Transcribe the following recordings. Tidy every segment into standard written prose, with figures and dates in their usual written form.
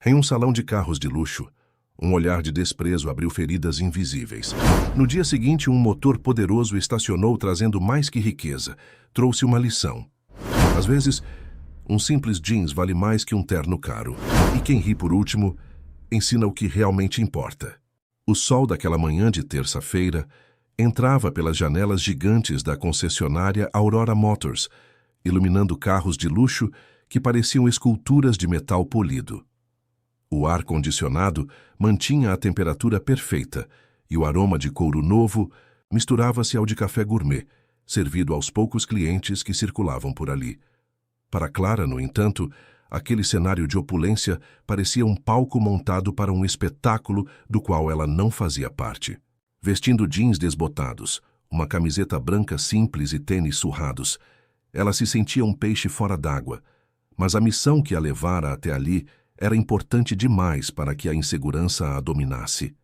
Em um salão de carros de luxo, um olhar de desprezo abriu feridas invisíveis. No dia seguinte, um motor poderoso estacionou trazendo mais que riqueza. Trouxe uma lição. Às vezes, um simples jeans vale mais que um terno caro. E quem ri por último, ensina o que realmente importa. O sol daquela manhã de terça-feira entrava pelas janelas gigantes da concessionária Aurora Motors, iluminando carros de luxo que pareciam esculturas de metal polido. O ar-condicionado mantinha a temperatura perfeita e o aroma de couro novo misturava-se ao de café gourmet, servido aos poucos clientes que circulavam por ali. Para Clara, no entanto, aquele cenário de opulência parecia um palco montado para um espetáculo do qual ela não fazia parte. Vestindo jeans desbotados, uma camiseta branca simples e tênis surrados, ela se sentia um peixe fora d'água, mas a missão que a levara até ali era importante demais para que a insegurança a dominasse.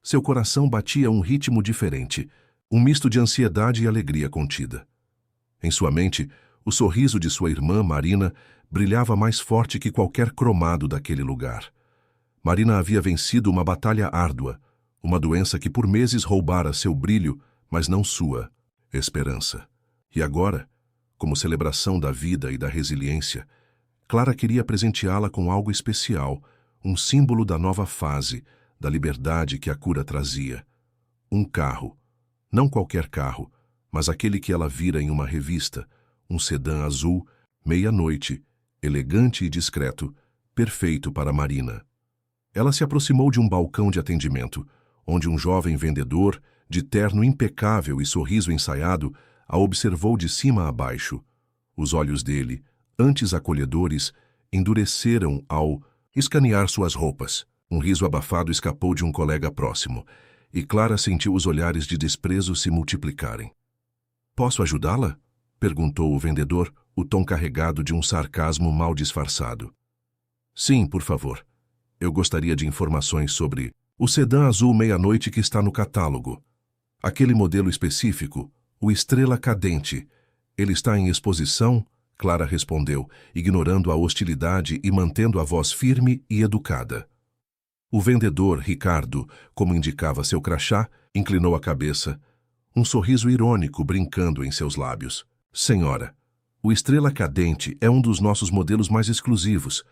Seu coração batia a um ritmo diferente, um misto de ansiedade e alegria contida. Em sua mente, o sorriso de sua irmã, Marina, brilhava mais forte que qualquer cromado daquele lugar. Marina havia vencido uma batalha árdua, uma doença que por meses roubara seu brilho, mas não sua esperança. E agora, como celebração da vida e da resiliência, Clara queria presenteá-la com algo especial, um símbolo da nova fase, da liberdade que a cura trazia. Um carro. Não qualquer carro, mas aquele que ela vira em uma revista, um sedã azul, meia-noite, elegante e discreto, perfeito para Marina. Ela se aproximou de um balcão de atendimento, onde um jovem vendedor, de terno impecável e sorriso ensaiado, a observou de cima a baixo. Os olhos dele, antes acolhedores, endureceram ao escanear suas roupas. Um riso abafado escapou de um colega próximo, e Clara sentiu os olhares de desprezo se multiplicarem. "Posso ajudá-la?" perguntou o vendedor, o tom carregado de um sarcasmo mal disfarçado. "Sim, por favor. Eu gostaria de informações sobre o sedã azul meia-noite que está no catálogo. Aquele modelo específico, o Estrela Cadente. Ele está em exposição?" Clara respondeu, ignorando a hostilidade e mantendo a voz firme e educada. O vendedor, Ricardo, como indicava seu crachá, inclinou a cabeça, um sorriso irônico brincando em seus lábios. "Senhora, o Estrela Cadente é um dos nossos modelos mais exclusivos.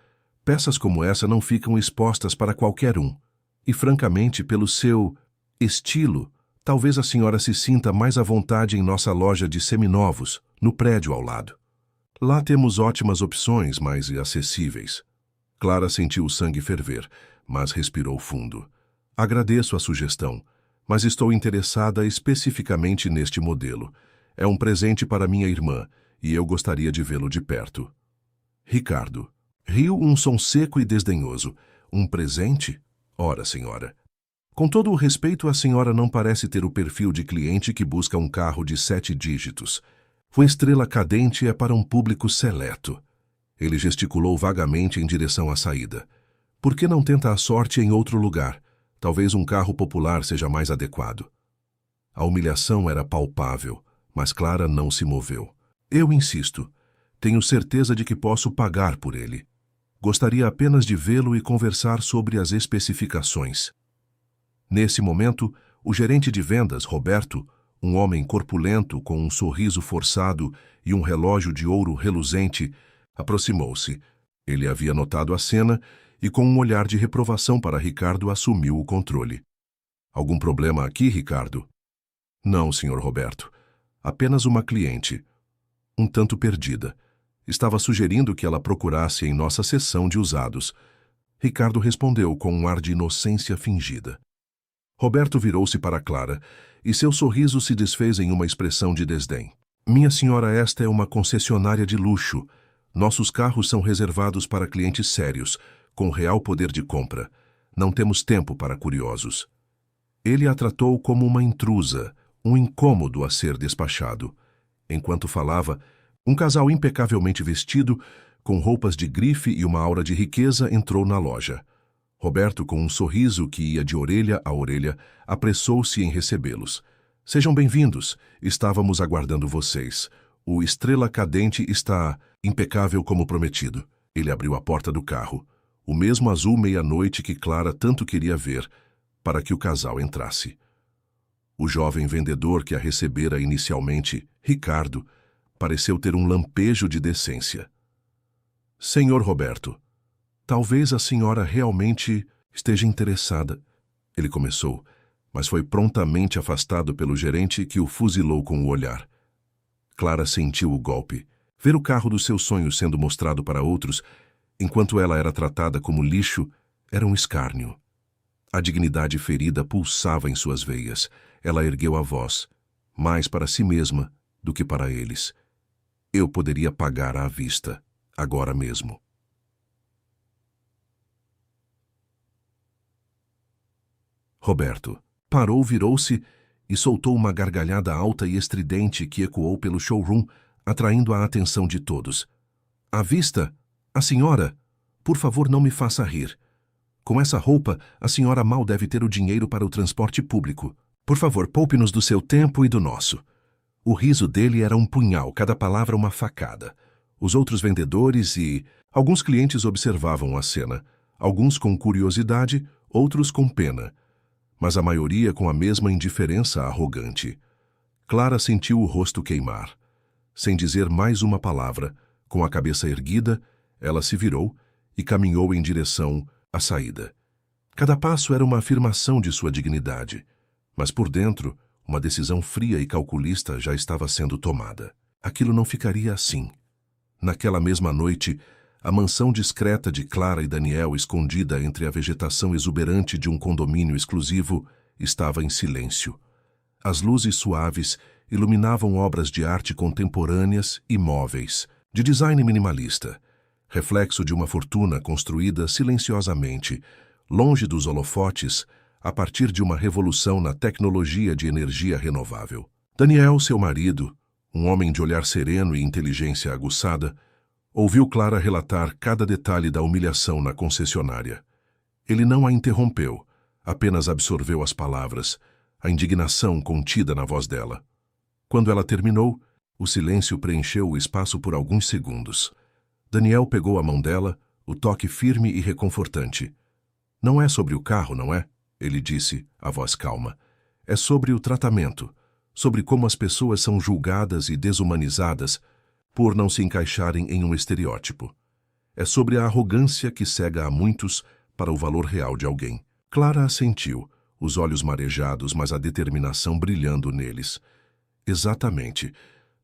Peças como essa não ficam expostas para qualquer um. E, francamente, pelo seu estilo, talvez a senhora se sinta mais à vontade em nossa loja de seminovos, no prédio ao lado. Lá temos ótimas opções mais acessíveis." Clara sentiu o sangue ferver, mas respirou fundo. "Agradeço a sugestão, mas estou interessada especificamente neste modelo. É um presente para minha irmã, e eu gostaria de vê-lo de perto." Ricardo riu um som seco e desdenhoso. "Um presente? Ora, senhora. Com todo o respeito, a senhora não parece ter o perfil de cliente que busca um carro de 7 dígitos. O Estrela Cadente é para um público seleto." Ele gesticulou vagamente em direção à saída. "Por que não tenta a sorte em outro lugar? Talvez um carro popular seja mais adequado." A humilhação era palpável, mas Clara não se moveu. "Eu insisto. Tenho certeza de que posso pagar por ele. Gostaria apenas de vê-lo e conversar sobre as especificações." Nesse momento, o gerente de vendas, Roberto, um homem corpulento com um sorriso forçado e um relógio de ouro reluzente, aproximou-se. Ele havia notado a cena e, com um olhar de reprovação para Ricardo, assumiu o controle. "Algum problema aqui, Ricardo?" "Não, Sr. Roberto. Apenas uma cliente. Um tanto perdida. Estava sugerindo que ela procurasse em nossa seção de usados." Ricardo respondeu com um ar de inocência fingida. Roberto virou-se para Clara, e seu sorriso se desfez em uma expressão de desdém. "Minha senhora, esta é uma concessionária de luxo. Nossos carros são reservados para clientes sérios, com real poder de compra. Não temos tempo para curiosos." Ele a tratou como uma intrusa, um incômodo a ser despachado. Enquanto falava, um casal impecavelmente vestido, com roupas de grife e uma aura de riqueza, entrou na loja. Roberto, com um sorriso que ia de orelha a orelha, apressou-se em recebê-los. "Sejam bem-vindos. Estávamos aguardando vocês. O Estrela Cadente está impecável como prometido." Ele abriu a porta do carro. o mesmo azul meia-noite que Clara tanto queria ver, para que o casal entrasse. O jovem vendedor que a recebera inicialmente, Ricardo, pareceu ter um lampejo de decência. Senhor Roberto, talvez a senhora realmente esteja interessada. Ele começou, mas foi prontamente afastado pelo gerente que o fuzilou com o olhar. Clara sentiu o golpe. Ver o carro dos seus sonhos sendo mostrado para outros, enquanto ela era tratada como lixo, era um escárnio. A dignidade ferida pulsava em suas veias. Ela ergueu a voz, mais para si mesma do que para eles. Eu poderia pagar à vista, agora mesmo. Roberto parou, virou-se e soltou uma gargalhada alta e estridente que ecoou pelo showroom, atraindo a atenção de todos. À vista? A senhora? Por favor, não me faça rir. Com essa roupa, a senhora mal deve ter o dinheiro para o transporte público. Por favor, poupe-nos do seu tempo e do nosso. O riso dele era um punhal, cada palavra uma facada. Os outros vendedores e alguns clientes observavam a cena, alguns com curiosidade, outros com pena, mas a maioria com a mesma indiferença arrogante. Clara sentiu o rosto queimar. Sem dizer mais uma palavra, com a cabeça erguida, ela se virou e caminhou em direção à saída. Cada passo era uma afirmação de sua dignidade, mas por dentro, uma decisão fria e calculista já estava sendo tomada. Aquilo não ficaria assim. Naquela mesma noite, a mansão discreta de Clara e Daniel, escondida entre a vegetação exuberante de um condomínio exclusivo, estava em silêncio. As luzes suaves iluminavam obras de arte contemporâneas e móveis, de design minimalista, reflexo de uma fortuna construída silenciosamente, longe dos holofotes, a partir de uma revolução na tecnologia de energia renovável. Daniel, seu marido, um homem de olhar sereno e inteligência aguçada, ouviu Clara relatar cada detalhe da humilhação na concessionária. Ele não a interrompeu, apenas absorveu as palavras, a indignação contida na voz dela. Quando ela terminou, o silêncio preencheu o espaço por alguns segundos. Daniel pegou a mão dela, o toque firme e reconfortante. Não é sobre o carro, não é? Ele disse, a voz calma. É sobre o tratamento, sobre como as pessoas são julgadas e desumanizadas por não se encaixarem em um estereótipo. É sobre a arrogância que cega a muitos para o valor real de alguém. Clara assentiu, os olhos marejados, mas a determinação brilhando neles. Exatamente.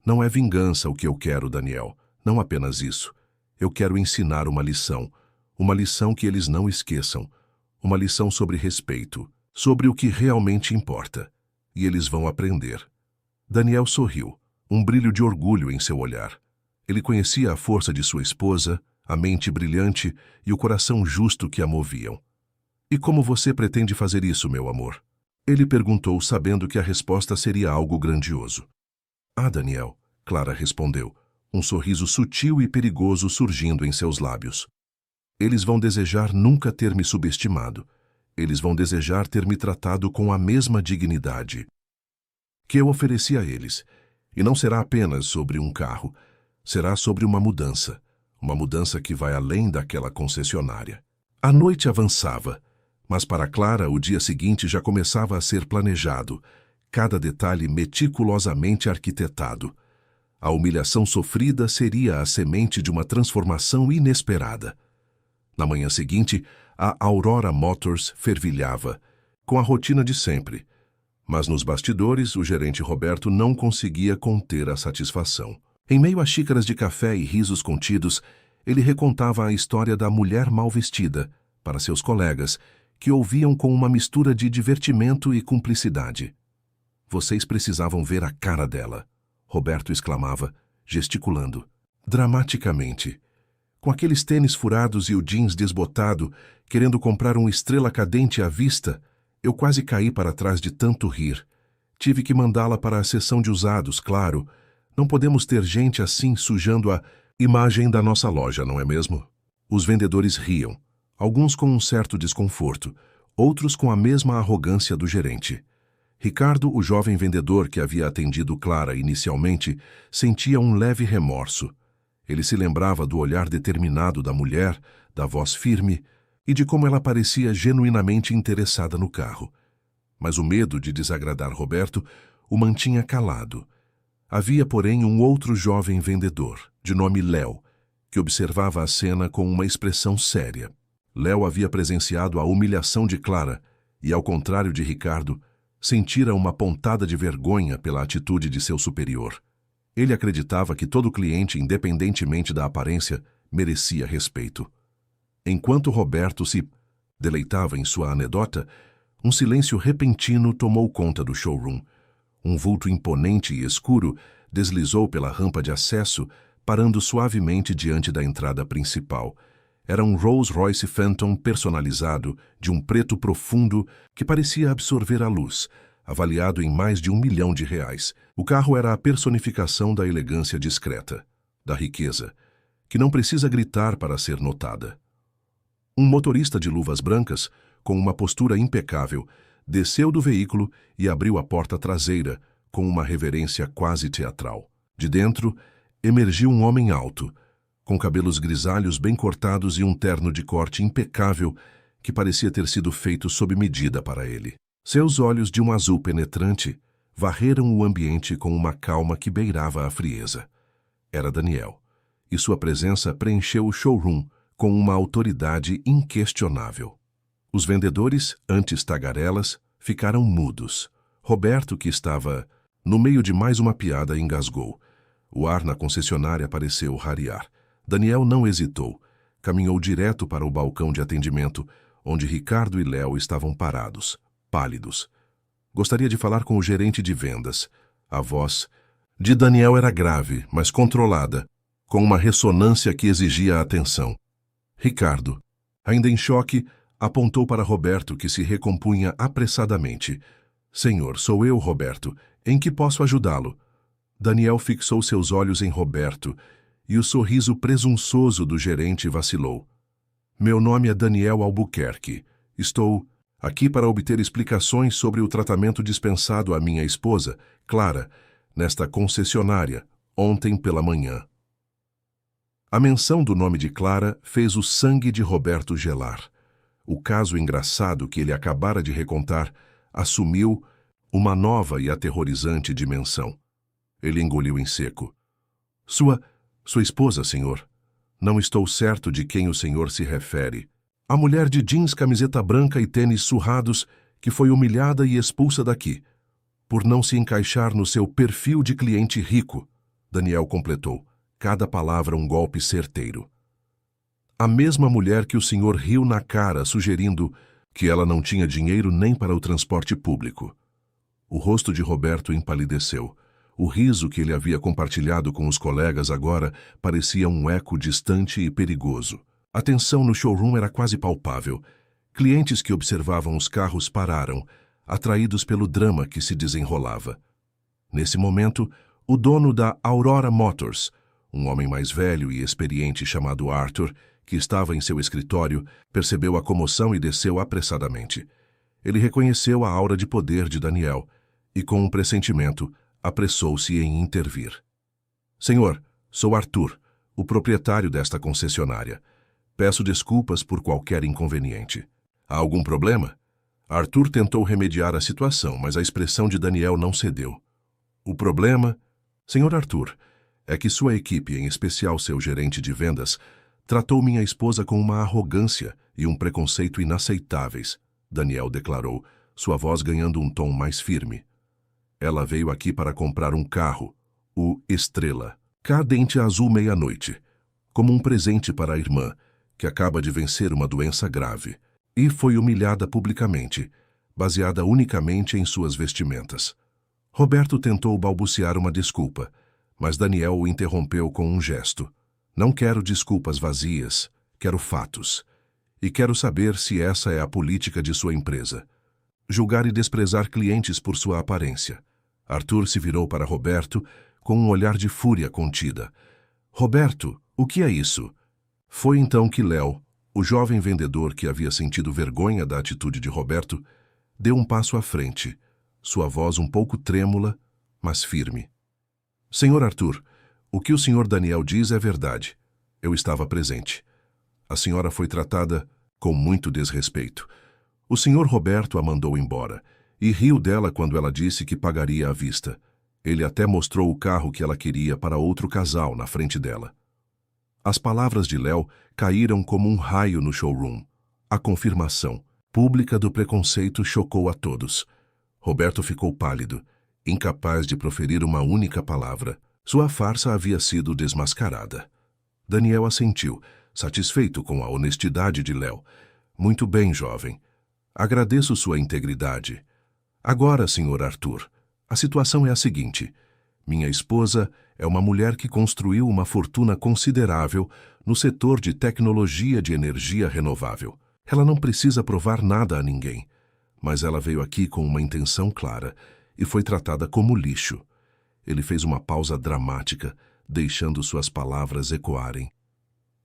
Não é vingança o que eu quero, Daniel. Não apenas isso. Eu quero ensinar uma lição que eles não esqueçam, uma lição sobre respeito, sobre o que realmente importa. E eles vão aprender. Daniel sorriu, um brilho de orgulho em seu olhar. Ele conhecia a força de sua esposa, a mente brilhante e o coração justo que a moviam. E como você pretende fazer isso, meu amor? Ele perguntou, sabendo que a resposta seria algo grandioso. Ah, Daniel, Clara respondeu, um sorriso sutil e perigoso surgindo em seus lábios. Eles vão desejar nunca ter me subestimado. Eles vão desejar ter me tratado com a mesma dignidade que eu ofereci a eles. E não será apenas sobre um carro, será sobre uma mudança que vai além daquela concessionária. A noite avançava, mas para Clara o dia seguinte já começava a ser planejado, cada detalhe meticulosamente arquitetado. A humilhação sofrida seria a semente de uma transformação inesperada. Na manhã seguinte, a Aurora Motors fervilhava, com a rotina de sempre. Mas nos bastidores, o gerente Roberto não conseguia conter a satisfação. Em meio a xícaras de café e risos contidos, ele recontava a história da mulher mal vestida para seus colegas, que ouviam com uma mistura de divertimento e cumplicidade. Vocês precisavam ver a cara dela, Roberto exclamava, gesticulando, dramaticamente. Com aqueles tênis furados e o jeans desbotado, querendo comprar um Estrela Cadente à vista, eu quase caí para trás de tanto rir. Tive que mandá-la para a seção de usados, claro. Não podemos ter gente assim sujando a imagem da nossa loja, não é mesmo? Os vendedores riam, alguns com um certo desconforto, outros com a mesma arrogância do gerente. Ricardo, o jovem vendedor que havia atendido Clara inicialmente, sentia um leve remorso. Ele se lembrava do olhar determinado da mulher, da voz firme e de como ela parecia genuinamente interessada no carro. Mas o medo de desagradar Roberto o mantinha calado. Havia, porém, um outro jovem vendedor, de nome Léo, que observava a cena com uma expressão séria. Léo havia presenciado a humilhação de Clara e, ao contrário de Ricardo, sentira uma pontada de vergonha pela atitude de seu superior. Ele acreditava que todo cliente, independentemente da aparência, merecia respeito. Enquanto Roberto se deleitava em sua anedota, um silêncio repentino tomou conta do showroom. Um vulto imponente e escuro deslizou pela rampa de acesso, parando suavemente diante da entrada principal. Era um Rolls-Royce Phantom personalizado, de um preto profundo que parecia absorver a luz, avaliado em mais de R$1 milhão. O carro era a personificação da elegância discreta, da riqueza, que não precisa gritar para ser notada. Um motorista de luvas brancas, com uma postura impecável, desceu do veículo e abriu a porta traseira, com uma reverência quase teatral. De dentro, emergiu um homem alto, com cabelos grisalhos bem cortados e um terno de corte impecável que parecia ter sido feito sob medida para ele. Seus olhos de um azul penetrante varreram o ambiente com uma calma que beirava a frieza. Era Daniel, e sua presença preencheu o showroom com uma autoridade inquestionável. Os vendedores, antes tagarelas, ficaram mudos. Roberto, que estava no meio de mais uma piada, engasgou. O ar na concessionária pareceu rarear. Daniel não hesitou. Caminhou direto para o balcão de atendimento, onde Ricardo e Léo estavam parados, pálidos. Gostaria de falar com o gerente de vendas. A voz de Daniel era grave, mas controlada, com uma ressonância que exigia atenção. Ricardo, ainda em choque, apontou para Roberto, que se recompunha apressadamente. Senhor, sou eu, Roberto. Em que posso ajudá-lo? Daniel fixou seus olhos em Roberto, e o sorriso presunçoso do gerente vacilou. Meu nome é Daniel Albuquerque. Estou aqui para obter explicações sobre o tratamento dispensado à minha esposa, Clara, nesta concessionária, ontem pela manhã. A menção do nome de Clara fez o sangue de Roberto gelar. O caso engraçado que ele acabara de recontar assumiu uma nova e aterrorizante dimensão. Ele engoliu em seco. Sua esposa, senhor. Não estou certo de quem o senhor se refere. A mulher de jeans, camiseta branca e tênis surrados que foi humilhada e expulsa daqui, por não se encaixar no seu perfil de cliente rico, Daniel completou, cada palavra um golpe certeiro. A mesma mulher que o senhor riu na cara, sugerindo que ela não tinha dinheiro nem para o transporte público. O rosto de Roberto empalideceu. O riso que ele havia compartilhado com os colegas agora parecia um eco distante e perigoso. A tensão no showroom era quase palpável. Clientes que observavam os carros pararam, atraídos pelo drama que se desenrolava. Nesse momento, o dono da Aurora Motors, um homem mais velho e experiente chamado Arthur, que estava em seu escritório, percebeu a comoção e desceu apressadamente. Ele reconheceu a aura de poder de Daniel e, com um pressentimento, apressou-se em intervir. Senhor, sou Arthur, o proprietário desta concessionária. Peço desculpas por qualquer inconveniente. Há algum problema? Arthur tentou remediar a situação, mas a expressão de Daniel não cedeu. O problema, Senhor Arthur, é que sua equipe, em especial seu gerente de vendas, tratou minha esposa com uma arrogância e um preconceito inaceitáveis, Daniel declarou, sua voz ganhando um tom mais firme. Ela veio aqui para comprar um carro, o Estrela, cadente azul meia-noite, como um presente para a irmã, que acaba de vencer uma doença grave, e foi humilhada publicamente, baseada unicamente em suas vestimentas. Roberto tentou balbuciar uma desculpa, mas Daniel o interrompeu com um gesto. Não quero desculpas vazias, quero fatos. E quero saber se essa é a política de sua empresa. Julgar e desprezar clientes por sua aparência. Arthur se virou para Roberto com um olhar de fúria contida. Roberto, o que é isso? Foi então que Léo, o jovem vendedor que havia sentido vergonha da atitude de Roberto, deu um passo à frente, sua voz um pouco trêmula, mas firme. Senhor Arthur, O que o Sr. Daniel diz é verdade. Eu estava presente. A senhora foi tratada com muito desrespeito. O Sr. Roberto a mandou embora e riu dela quando ela disse que pagaria à vista. Ele até mostrou o carro que ela queria para outro casal na frente dela. As palavras de Léo caíram como um raio no showroom. A confirmação pública do preconceito chocou a todos. Roberto ficou pálido, incapaz de proferir uma única palavra. Sua farsa havia sido desmascarada. Daniel assentiu, satisfeito com a honestidade de Léo. Muito bem, jovem. Agradeço sua integridade. Agora, Sr. Arthur, a situação é a seguinte. Minha esposa é uma mulher que construiu uma fortuna considerável no setor de tecnologia de energia renovável. Ela não precisa provar nada a ninguém, mas ela veio aqui com uma intenção clara e foi tratada como lixo. Ele fez uma pausa dramática, deixando suas palavras ecoarem.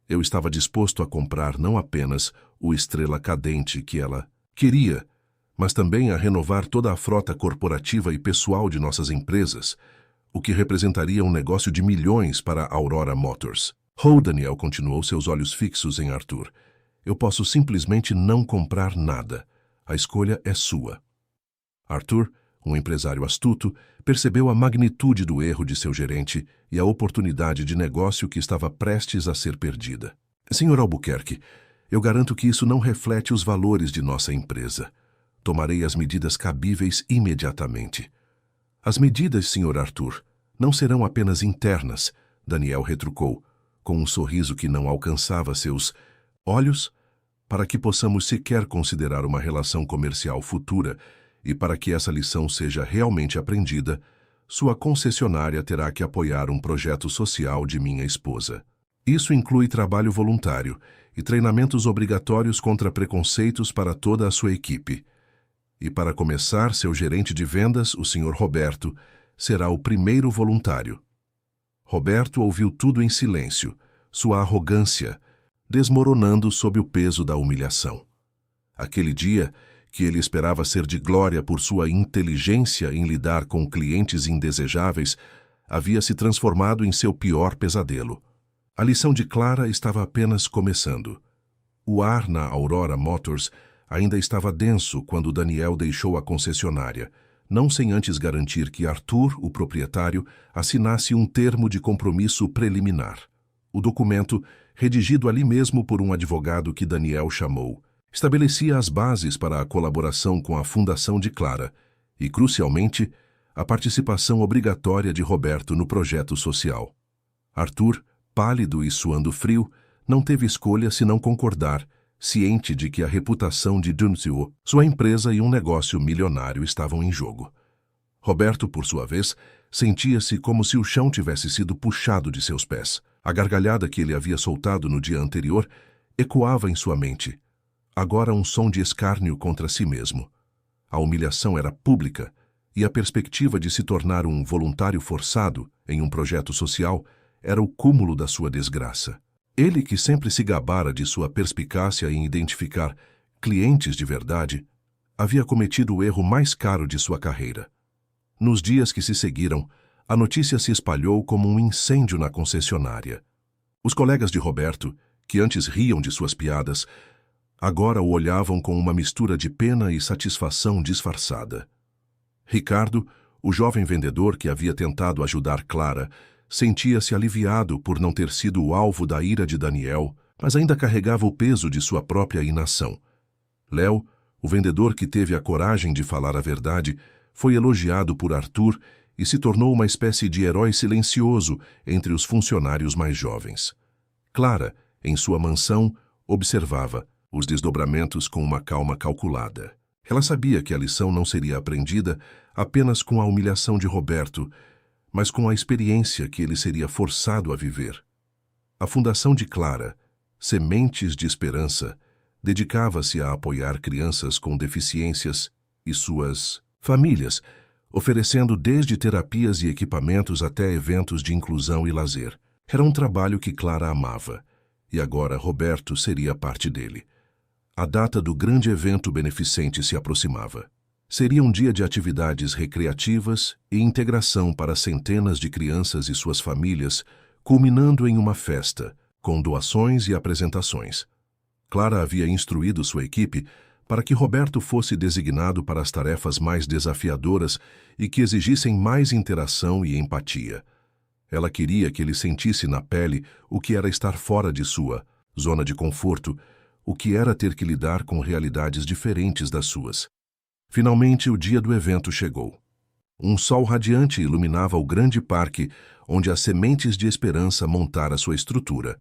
Eu estava disposto a comprar não apenas o Estrela Cadente que ela queria, mas também a renovar toda a frota corporativa e pessoal de nossas empresas, o que representaria um negócio de milhões para a Aurora Motors. Daniel continuou, seus olhos fixos em Arthur. Eu posso simplesmente não comprar nada. A escolha é sua. Arthur, um empresário astuto, percebeu a magnitude do erro de seu gerente e a oportunidade de negócio que estava prestes a ser perdida. Sr. Albuquerque, eu garanto que isso não reflete os valores de nossa empresa. Tomarei as medidas cabíveis imediatamente. As medidas, Sr. Arthur, não serão apenas internas, Daniel retrucou, com um sorriso que não alcançava seus olhos, para que possamos sequer considerar uma relação comercial futura e para que essa lição seja realmente aprendida, sua concessionária terá que apoiar um projeto social de minha esposa. Isso inclui trabalho voluntário e treinamentos obrigatórios contra preconceitos para toda a sua equipe. E para começar, seu gerente de vendas, o Sr. Roberto, será o primeiro voluntário. Roberto ouviu tudo em silêncio, sua arrogância desmoronando sob o peso da humilhação. Aquele dia, que ele esperava ser de glória por sua inteligência em lidar com clientes indesejáveis, havia se transformado em seu pior pesadelo. A lição de Clara estava apenas começando. O ar na Aurora Motors ainda estava denso quando Daniel deixou a concessionária, não sem antes garantir que Arthur, o proprietário, assinasse um termo de compromisso preliminar. O documento, redigido ali mesmo por um advogado que Daniel chamou, estabelecia as bases para a colaboração com a Fundação de Clara e, crucialmente, a participação obrigatória de Roberto no projeto social. Arthur, pálido e suando frio, não teve escolha senão concordar, ciente de que a reputação de Dunzio, sua empresa e um negócio milionário estavam em jogo. Roberto, por sua vez, sentia-se como se o chão tivesse sido puxado de seus pés. A gargalhada que ele havia soltado no dia anterior ecoava em sua mente. Agora um som de escárnio contra si mesmo. A humilhação era pública e a perspectiva de se tornar um voluntário forçado em um projeto social era o cúmulo da sua desgraça. Ele, que sempre se gabara de sua perspicácia em identificar clientes de verdade, havia cometido o erro mais caro de sua carreira. Nos dias que se seguiram, a notícia se espalhou como um incêndio na concessionária. Os colegas de Roberto, que antes riam de suas piadas, agora o olhavam com uma mistura de pena e satisfação disfarçada. Ricardo, o jovem vendedor que havia tentado ajudar Clara, sentia-se aliviado por não ter sido o alvo da ira de Daniel, mas ainda carregava o peso de sua própria inação. Léo, o vendedor que teve a coragem de falar a verdade, foi elogiado por Arthur e se tornou uma espécie de herói silencioso entre os funcionários mais jovens. Clara, em sua mansão, observava os desdobramentos com uma calma calculada. Ela sabia que a lição não seria aprendida apenas com a humilhação de Roberto, mas com a experiência que ele seria forçado a viver. A Fundação de Clara, Sementes de Esperança, dedicava-se a apoiar crianças com deficiências e suas famílias, oferecendo desde terapias e equipamentos até eventos de inclusão e lazer. Era um trabalho que Clara amava, e agora Roberto seria parte dele. A data do grande evento beneficente se aproximava. Seria um dia de atividades recreativas e integração para centenas de crianças e suas famílias, culminando em uma festa, com doações e apresentações. Clara havia instruído sua equipe para que Roberto fosse designado para as tarefas mais desafiadoras e que exigissem mais interação e empatia. Ela queria que ele sentisse na pele o que era estar fora de sua zona de conforto, o que era ter que lidar com realidades diferentes das suas. Finalmente, o dia do evento chegou. Um sol radiante iluminava o grande parque onde as Sementes de Esperança montara sua estrutura.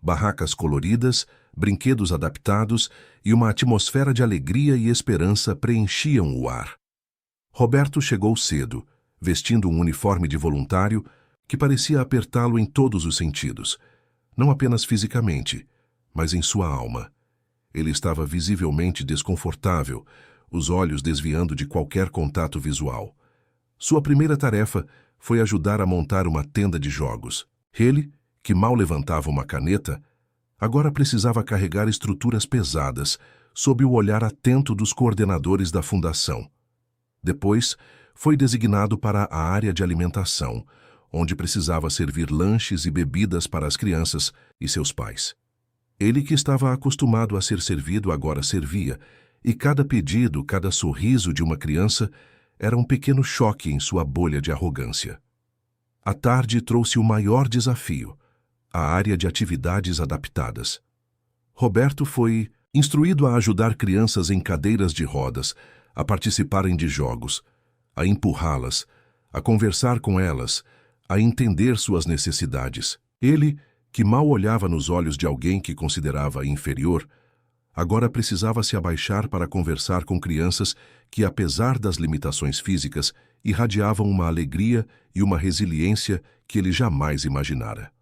Barracas coloridas, brinquedos adaptados e uma atmosfera de alegria e esperança preenchiam o ar. Roberto chegou cedo, vestindo um uniforme de voluntário que parecia apertá-lo em todos os sentidos, não apenas fisicamente, mas em sua alma. Ele estava visivelmente desconfortável, os olhos desviando de qualquer contato visual. Sua primeira tarefa foi ajudar a montar uma tenda de jogos. Ele, que mal levantava uma caneta, agora precisava carregar estruturas pesadas, sob o olhar atento dos coordenadores da fundação. Depois, foi designado para a área de alimentação, onde precisava servir lanches e bebidas para as crianças e seus pais. Ele, que estava acostumado a ser servido, agora servia, e cada pedido, cada sorriso de uma criança era um pequeno choque em sua bolha de arrogância. A tarde trouxe o maior desafio, a área de atividades adaptadas. Roberto foi instruído a ajudar crianças em cadeiras de rodas a participarem de jogos, a empurrá-las, a conversar com elas, a entender suas necessidades. Ele, que mal olhava nos olhos de alguém que considerava inferior, agora precisava se abaixar para conversar com crianças que, apesar das limitações físicas, irradiavam uma alegria e uma resiliência que ele jamais imaginara.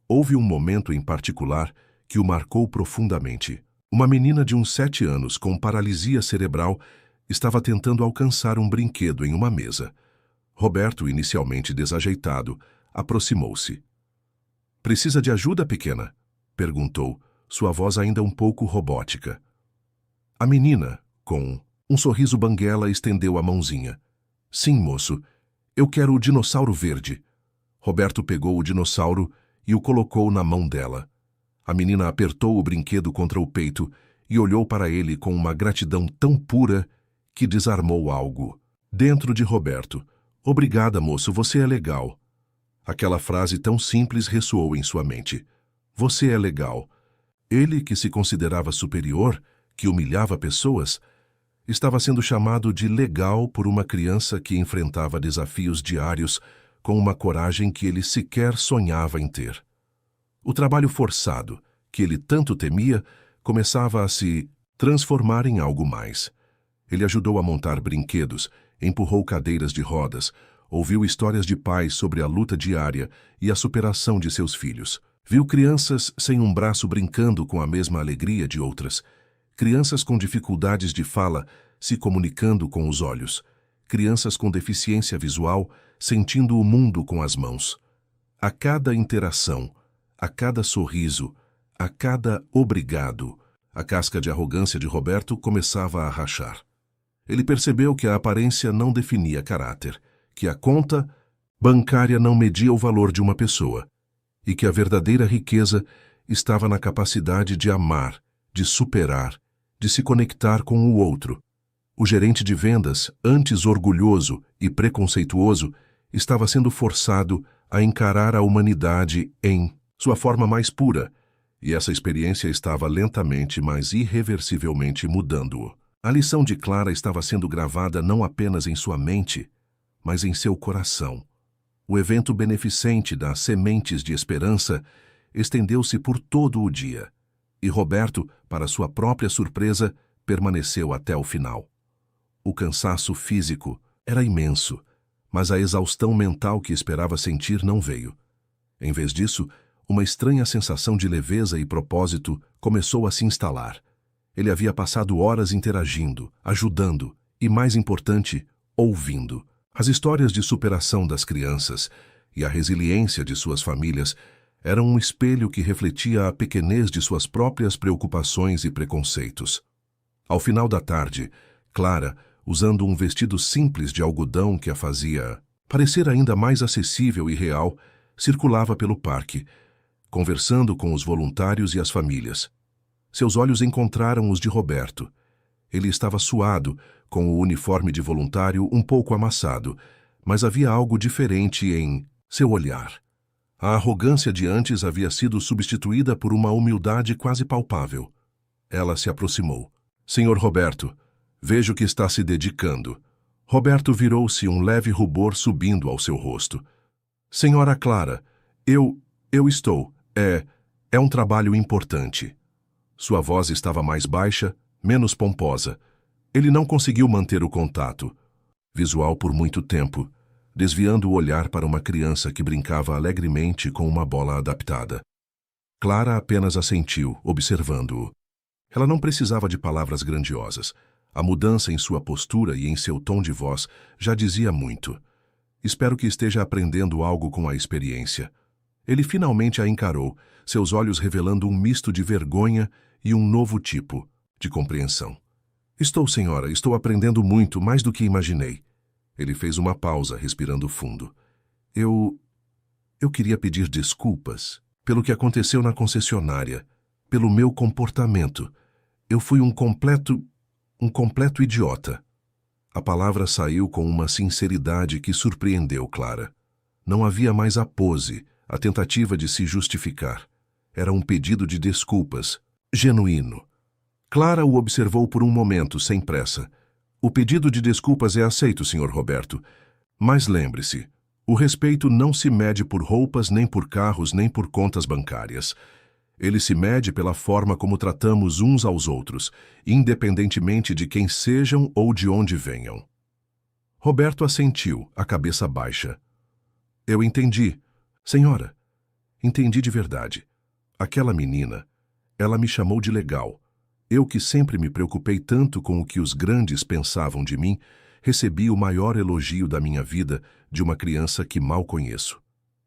Houve um momento em particular que o marcou profundamente. Uma menina de uns 7 anos com paralisia cerebral estava tentando alcançar um brinquedo em uma mesa. Roberto, inicialmente desajeitado, aproximou-se. "Precisa de ajuda, pequena?" perguntou, sua voz ainda um pouco robótica. A menina, com um sorriso banguela, estendeu a mãozinha. "Sim, moço. Eu quero o dinossauro verde." Roberto pegou o dinossauro e o colocou na mão dela. A menina apertou o brinquedo contra o peito e olhou para ele com uma gratidão tão pura que desarmou algo dentro de Roberto. "Obrigada, moço, você é legal." Aquela frase tão simples ressoou em sua mente. Você é legal. Ele, que se considerava superior, que humilhava pessoas, estava sendo chamado de legal por uma criança que enfrentava desafios diários com uma coragem que ele sequer sonhava em ter. O trabalho forçado, que ele tanto temia, começava a se transformar em algo mais. Ele ajudou a montar brinquedos, empurrou cadeiras de rodas, ouviu histórias de pais sobre a luta diária e a superação de seus filhos. Viu crianças sem um braço brincando com a mesma alegria de outras, crianças com dificuldades de fala se comunicando com os olhos, crianças com deficiência visual sentindo o mundo com as mãos. A cada interação, a cada sorriso, a cada obrigado, a casca de arrogância de Roberto começava a rachar. Ele percebeu que a aparência não definia caráter, que a conta bancária não media o valor de uma pessoa, e que a verdadeira riqueza estava na capacidade de amar, de superar, de se conectar com o outro. O gerente de vendas, antes orgulhoso e preconceituoso, estava sendo forçado a encarar a humanidade em sua forma mais pura, e essa experiência estava lentamente, mas irreversivelmente mudando-o. A lição de Clara estava sendo gravada não apenas em sua mente, mas em seu coração. O evento beneficente das Sementes de Esperança estendeu-se por todo o dia, e Roberto, para sua própria surpresa, permaneceu até o final. O cansaço físico era imenso, mas a exaustão mental que esperava sentir não veio. Em vez disso, uma estranha sensação de leveza e propósito começou a se instalar. Ele havia passado horas interagindo, ajudando e, mais importante, ouvindo. As histórias de superação das crianças e a resiliência de suas famílias eram um espelho que refletia a pequenez de suas próprias preocupações e preconceitos. Ao final da tarde, Clara, usando um vestido simples de algodão que a fazia parecer ainda mais acessível e real, circulava pelo parque, conversando com os voluntários e as famílias. Seus olhos encontraram os de Roberto. Ele estava suado, com o uniforme de voluntário um pouco amassado, mas havia algo diferente em seu olhar. A arrogância de antes havia sido substituída por uma humildade quase palpável. Ela se aproximou. Senhor Roberto, vejo que está se dedicando. Roberto virou-se, um leve rubor subindo ao seu rosto. Senhora Clara, eu estou. É um trabalho importante. Sua voz estava mais baixa, menos pomposa. Ele não conseguiu manter o contato visual por muito tempo, desviando o olhar para uma criança que brincava alegremente com uma bola adaptada. Clara apenas assentiu, observando-o. Ela não precisava de palavras grandiosas. A mudança em sua postura e em seu tom de voz já dizia muito. Espero que esteja aprendendo algo com a experiência. Ele finalmente a encarou, seus olhos revelando um misto de vergonha e um novo tipo de compreensão. Estou, senhora, estou aprendendo muito, mais do que imaginei. Ele fez uma pausa, respirando fundo. Eu queria pedir desculpas pelo que aconteceu na concessionária, pelo meu comportamento. Eu fui um completo idiota. A palavra saiu com uma sinceridade que surpreendeu Clara. Não havia mais a pose, a tentativa de se justificar. Era um pedido de desculpas, genuíno. Clara o observou por um momento, sem pressa. O pedido de desculpas é aceito, Sr. Roberto. Mas lembre-se, o respeito não se mede por roupas, nem por carros, nem por contas bancárias. Ele se mede pela forma como tratamos uns aos outros, independentemente de quem sejam ou de onde venham. Roberto assentiu, a cabeça baixa. Eu entendi. Senhora, entendi de verdade. Aquela menina, ela me chamou de legal. Eu que sempre me preocupei tanto com o que os grandes pensavam de mim, recebi o maior elogio da minha vida de uma criança que mal conheço.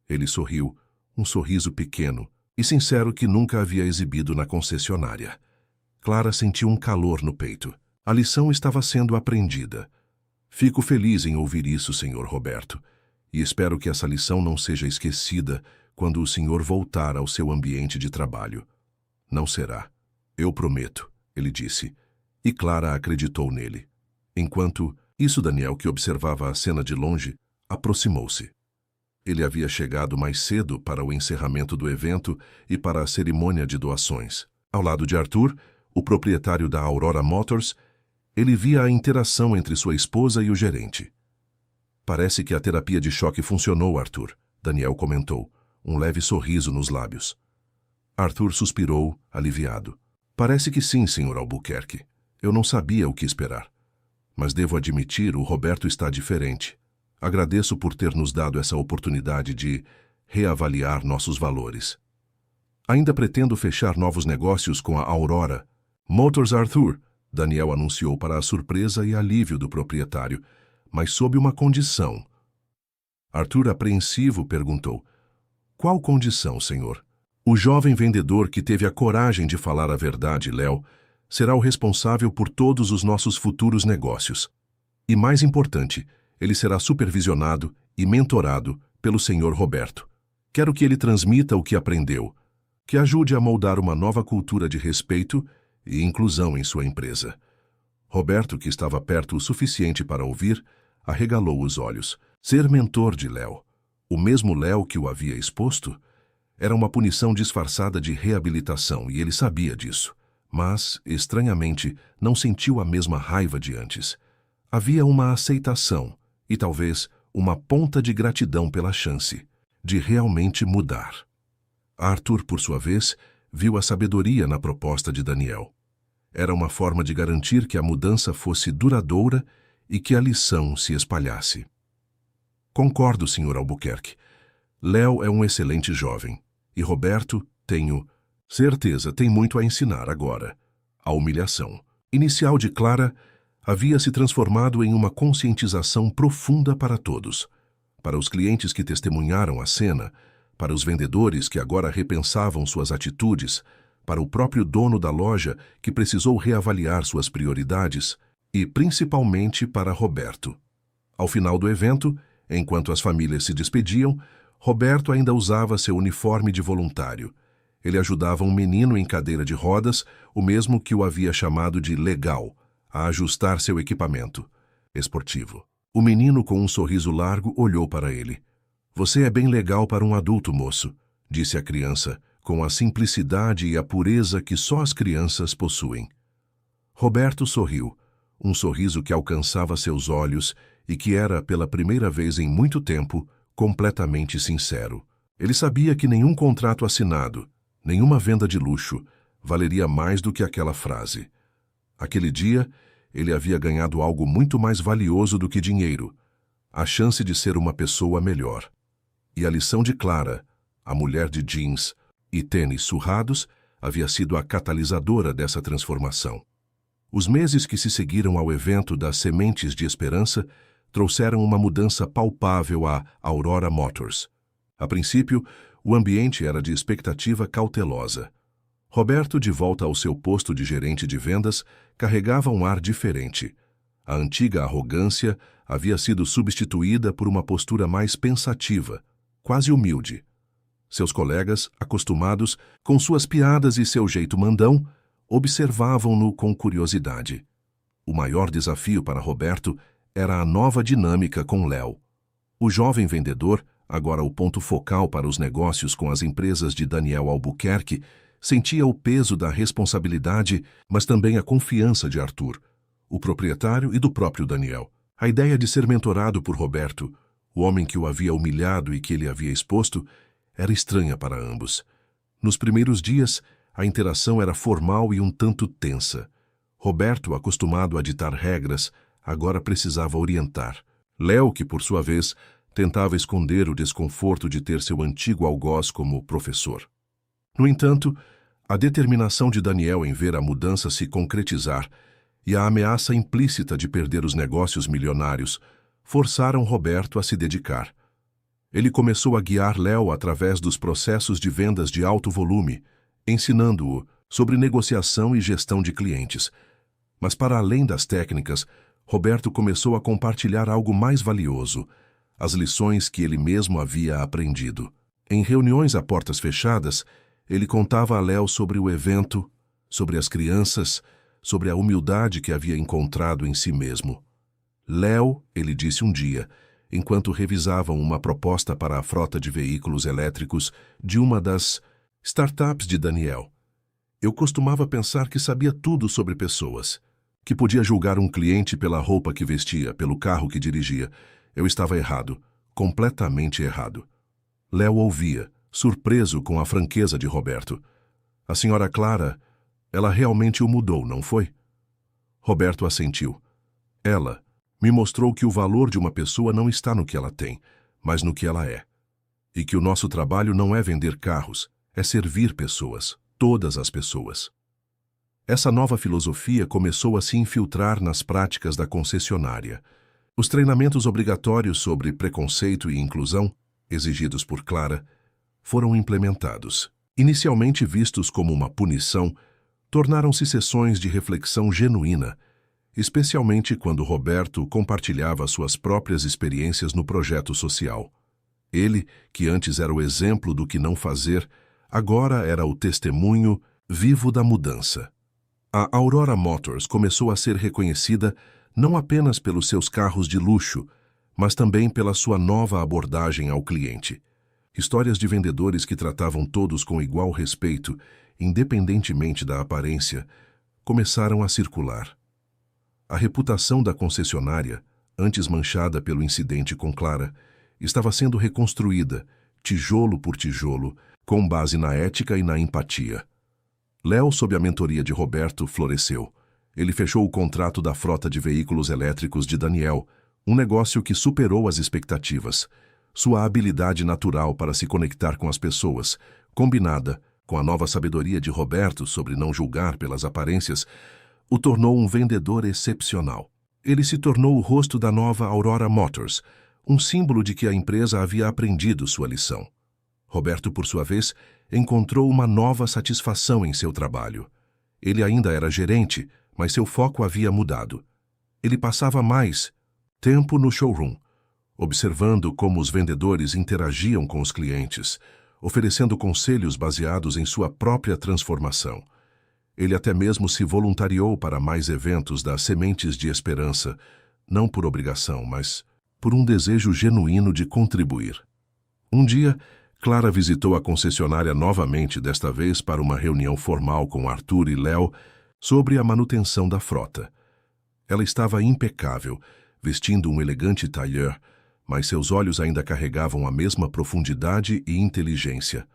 Ele sorriu, um sorriso pequeno e sincero que nunca havia exibido na concessionária. Clara sentiu um calor no peito. A lição estava sendo aprendida. Fico feliz em ouvir isso, Sr. Roberto, e espero que essa lição não seja esquecida quando o senhor voltar ao seu ambiente de trabalho. Não será. Eu prometo, ele disse, e Clara acreditou nele. Enquanto isso, Daniel, que observava a cena de longe, aproximou-se. Ele havia chegado mais cedo para o encerramento do evento e para a cerimônia de doações. Ao lado de Arthur, o proprietário da Aurora Motors, ele via a interação entre sua esposa e o gerente. Parece que a terapia de choque funcionou, Arthur, Daniel comentou, um leve sorriso nos lábios. Arthur suspirou, aliviado. Parece que sim, Sr. Albuquerque. Eu não sabia o que esperar. Mas devo admitir, o Roberto está diferente. Agradeço por ter nos dado essa oportunidade de reavaliar nossos valores. Ainda pretendo fechar novos negócios com a Aurora Motors, Arthur, Daniel anunciou para a surpresa e alívio do proprietário, mas sob uma condição. Arthur, apreensivo, perguntou: qual condição, senhor? O jovem vendedor que teve a coragem de falar a verdade, Léo, será o responsável por todos os nossos futuros negócios. E mais importante, ele será supervisionado e mentorado pelo Sr. Roberto. Quero que ele transmita o que aprendeu, que ajude a moldar uma nova cultura de respeito e inclusão em sua empresa. Roberto, que estava perto o suficiente para ouvir, arregalou os olhos. Ser mentor de Léo, o mesmo Léo que o havia exposto, era uma punição disfarçada de reabilitação e ele sabia disso. Mas, estranhamente, não sentiu a mesma raiva de antes. Havia uma aceitação e talvez uma ponta de gratidão pela chance de realmente mudar. Arthur, por sua vez, viu a sabedoria na proposta de Daniel. Era uma forma de garantir que a mudança fosse duradoura e que a lição se espalhasse. Concordo, Sr. Albuquerque. Léo é um excelente jovem. E Roberto, tenho certeza, tem muito a ensinar agora. A humilhação inicial de Clara havia se transformado em uma conscientização profunda para todos. Para os clientes que testemunharam a cena, para os vendedores que agora repensavam suas atitudes, para o próprio dono da loja que precisou reavaliar suas prioridades, e principalmente para Roberto. Ao final do evento, enquanto as famílias se despediam, Roberto ainda usava seu uniforme de voluntário. Ele ajudava um menino em cadeira de rodas, o mesmo que o havia chamado de legal, a ajustar seu equipamento esportivo. O menino, com um sorriso largo, olhou para ele. "Você é bem legal para um adulto, moço", disse a criança, com a simplicidade e a pureza que só as crianças possuem. Roberto sorriu, um sorriso que alcançava seus olhos e que era, pela primeira vez em muito tempo, completamente sincero. Ele sabia que nenhum contrato assinado, nenhuma venda de luxo, valeria mais do que aquela frase. Aquele dia, ele havia ganhado algo muito mais valioso do que dinheiro, a chance de ser uma pessoa melhor. E a lição de Clara, a mulher de jeans e tênis surrados, havia sido a catalisadora dessa transformação. Os meses que se seguiram ao evento das Sementes de Esperança trouxeram uma mudança palpável à Aurora Motors. A princípio, o ambiente era de expectativa cautelosa. Roberto, de volta ao seu posto de gerente de vendas, carregava um ar diferente. A antiga arrogância havia sido substituída por uma postura mais pensativa, quase humilde. Seus colegas, acostumados com suas piadas e seu jeito mandão, observavam-no com curiosidade. O maior desafio para Roberto era a nova dinâmica com Léo. O jovem vendedor, agora o ponto focal para os negócios com as empresas de Daniel Albuquerque, sentia o peso da responsabilidade, mas também a confiança de Arthur, o proprietário, e do próprio Daniel. A ideia de ser mentorado por Roberto, o homem que o havia humilhado e que ele havia exposto, era estranha para ambos. Nos primeiros dias, a interação era formal e um tanto tensa. Roberto, acostumado a ditar regras, agora precisava orientar. Léo, que por sua vez, tentava esconder o desconforto de ter seu antigo algoz como professor. No entanto, a determinação de Daniel em ver a mudança se concretizar e a ameaça implícita de perder os negócios milionários forçaram Roberto a se dedicar. Ele começou a guiar Léo através dos processos de vendas de alto volume, ensinando-o sobre negociação e gestão de clientes. Mas para além das técnicas, Roberto começou a compartilhar algo mais valioso, as lições que ele mesmo havia aprendido. Em reuniões a portas fechadas, ele contava a Léo sobre o evento, sobre as crianças, sobre a humildade que havia encontrado em si mesmo. "Léo", ele disse um dia, enquanto revisavam uma proposta para a frota de veículos elétricos de uma das startups de Daniel, "eu costumava pensar que sabia tudo sobre pessoas, que podia julgar um cliente pela roupa que vestia, pelo carro que dirigia. Eu estava errado, completamente errado." Léo ouvia, surpreso com a franqueza de Roberto. "A senhora Clara, ela realmente o mudou, não foi?" Roberto assentiu. "Ela me mostrou que o valor de uma pessoa não está no que ela tem, mas no que ela é. E que o nosso trabalho não é vender carros, é servir pessoas, todas as pessoas." Essa nova filosofia começou a se infiltrar nas práticas da concessionária. Os treinamentos obrigatórios sobre preconceito e inclusão, exigidos por Clara, foram implementados. Inicialmente vistos como uma punição, tornaram-se sessões de reflexão genuína, especialmente quando Roberto compartilhava suas próprias experiências no projeto social. Ele, que antes era o exemplo do que não fazer, agora era o testemunho vivo da mudança. A Aurora Motors começou a ser reconhecida não apenas pelos seus carros de luxo, mas também pela sua nova abordagem ao cliente. Histórias de vendedores que tratavam todos com igual respeito, independentemente da aparência, começaram a circular. A reputação da concessionária, antes manchada pelo incidente com Clara, estava sendo reconstruída, tijolo por tijolo, com base na ética e na empatia. Léo, sob a mentoria de Roberto, floresceu. Ele fechou o contrato da frota de veículos elétricos de Daniel, um negócio que superou as expectativas. Sua habilidade natural para se conectar com as pessoas, combinada com a nova sabedoria de Roberto sobre não julgar pelas aparências, o tornou um vendedor excepcional. Ele se tornou o rosto da nova Aurora Motors, um símbolo de que a empresa havia aprendido sua lição. Roberto, por sua vez, encontrou uma nova satisfação em seu trabalho. Ele ainda era gerente, mas seu foco havia mudado. Ele passava mais tempo no showroom, observando como os vendedores interagiam com os clientes, oferecendo conselhos baseados em sua própria transformação. Ele até mesmo se voluntariou para mais eventos das Sementes de Esperança, não por obrigação, mas por um desejo genuíno de contribuir. Um dia, Clara visitou a concessionária novamente, desta vez para uma reunião formal com Arthur e Léo sobre a manutenção da frota. Ela estava impecável, vestindo um elegante tailleur, mas seus olhos ainda carregavam a mesma profundidade e inteligência.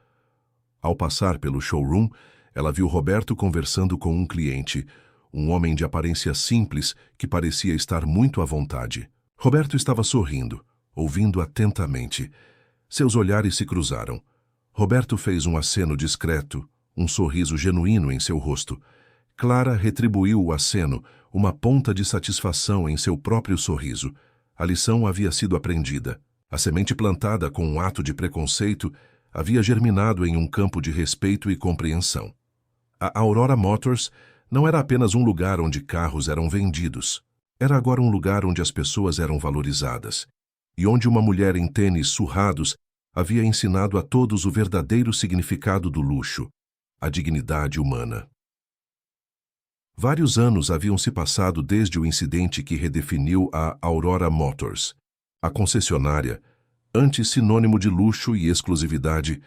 Ao passar pelo showroom, ela viu Roberto conversando com um cliente, um homem de aparência simples que parecia estar muito à vontade. Roberto estava sorrindo, ouvindo atentamente. Seus olhares se cruzaram. Roberto fez um aceno discreto, um sorriso genuíno em seu rosto. Clara retribuiu o aceno, uma ponta de satisfação em seu próprio sorriso. A lição havia sido aprendida. A semente plantada com um ato de preconceito havia germinado em um campo de respeito e compreensão. A Aurora Motors não era apenas um lugar onde carros eram vendidos. Era agora um lugar onde as pessoas eram valorizadas, e onde uma mulher em tênis surrados havia ensinado a todos o verdadeiro significado do luxo, a dignidade humana. Vários anos haviam se passado desde o incidente que redefiniu a Aurora Motors. A concessionária, antes sinônimo de luxo e exclusividade,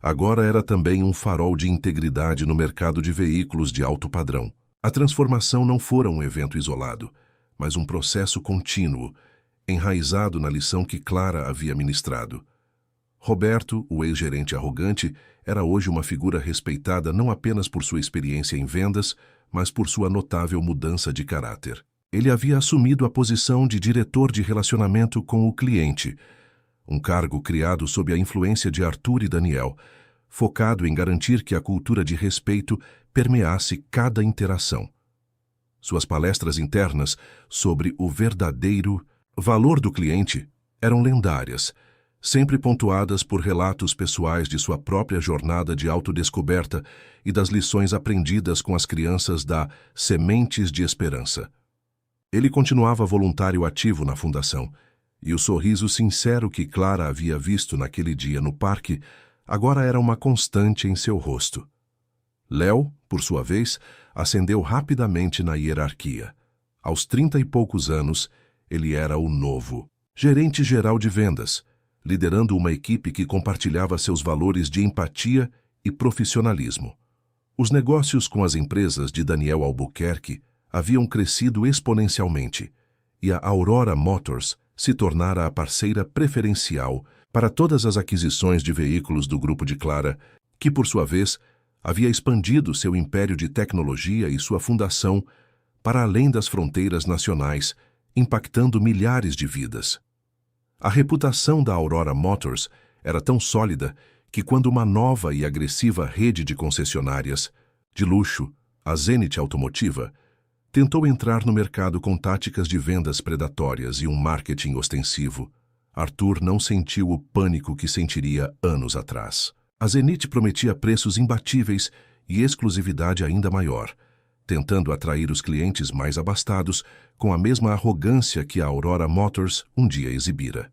agora era também um farol de integridade no mercado de veículos de alto padrão. A transformação não fora um evento isolado, mas um processo contínuo, enraizado na lição que Clara havia ministrado. Roberto, o ex-gerente arrogante, era hoje uma figura respeitada não apenas por sua experiência em vendas, mas por sua notável mudança de caráter. Ele havia assumido a posição de diretor de relacionamento com o cliente, um cargo criado sob a influência de Arthur e Daniel, focado em garantir que a cultura de respeito permeasse cada interação. Suas palestras internas sobre o verdadeiro valor do cliente eram lendárias, sempre pontuadas por relatos pessoais de sua própria jornada de autodescoberta e das lições aprendidas com as crianças da Sementes de Esperança. Ele continuava voluntário ativo na fundação, e o sorriso sincero que Clara havia visto naquele dia no parque agora era uma constante em seu rosto. Léo, por sua vez, ascendeu rapidamente na hierarquia. Aos 30 e poucos anos, ele era o novo gerente geral de vendas, liderando uma equipe que compartilhava seus valores de empatia e profissionalismo. Os negócios com as empresas de Daniel Albuquerque haviam crescido exponencialmente, e a Aurora Motors se tornara a parceira preferencial para todas as aquisições de veículos do grupo de Clara, que, por sua vez, havia expandido seu império de tecnologia e sua fundação para além das fronteiras nacionais, impactando milhares de vidas. A reputação da Aurora Motors era tão sólida que quando uma nova e agressiva rede de concessionárias, de luxo, a Zenith Automotiva, tentou entrar no mercado com táticas de vendas predatórias e um marketing ostensivo, Arthur não sentiu o pânico que sentiria anos atrás. A Zenith prometia preços imbatíveis e exclusividade ainda maior, tentando atrair os clientes mais abastados com a mesma arrogância que a Aurora Motors um dia exibira.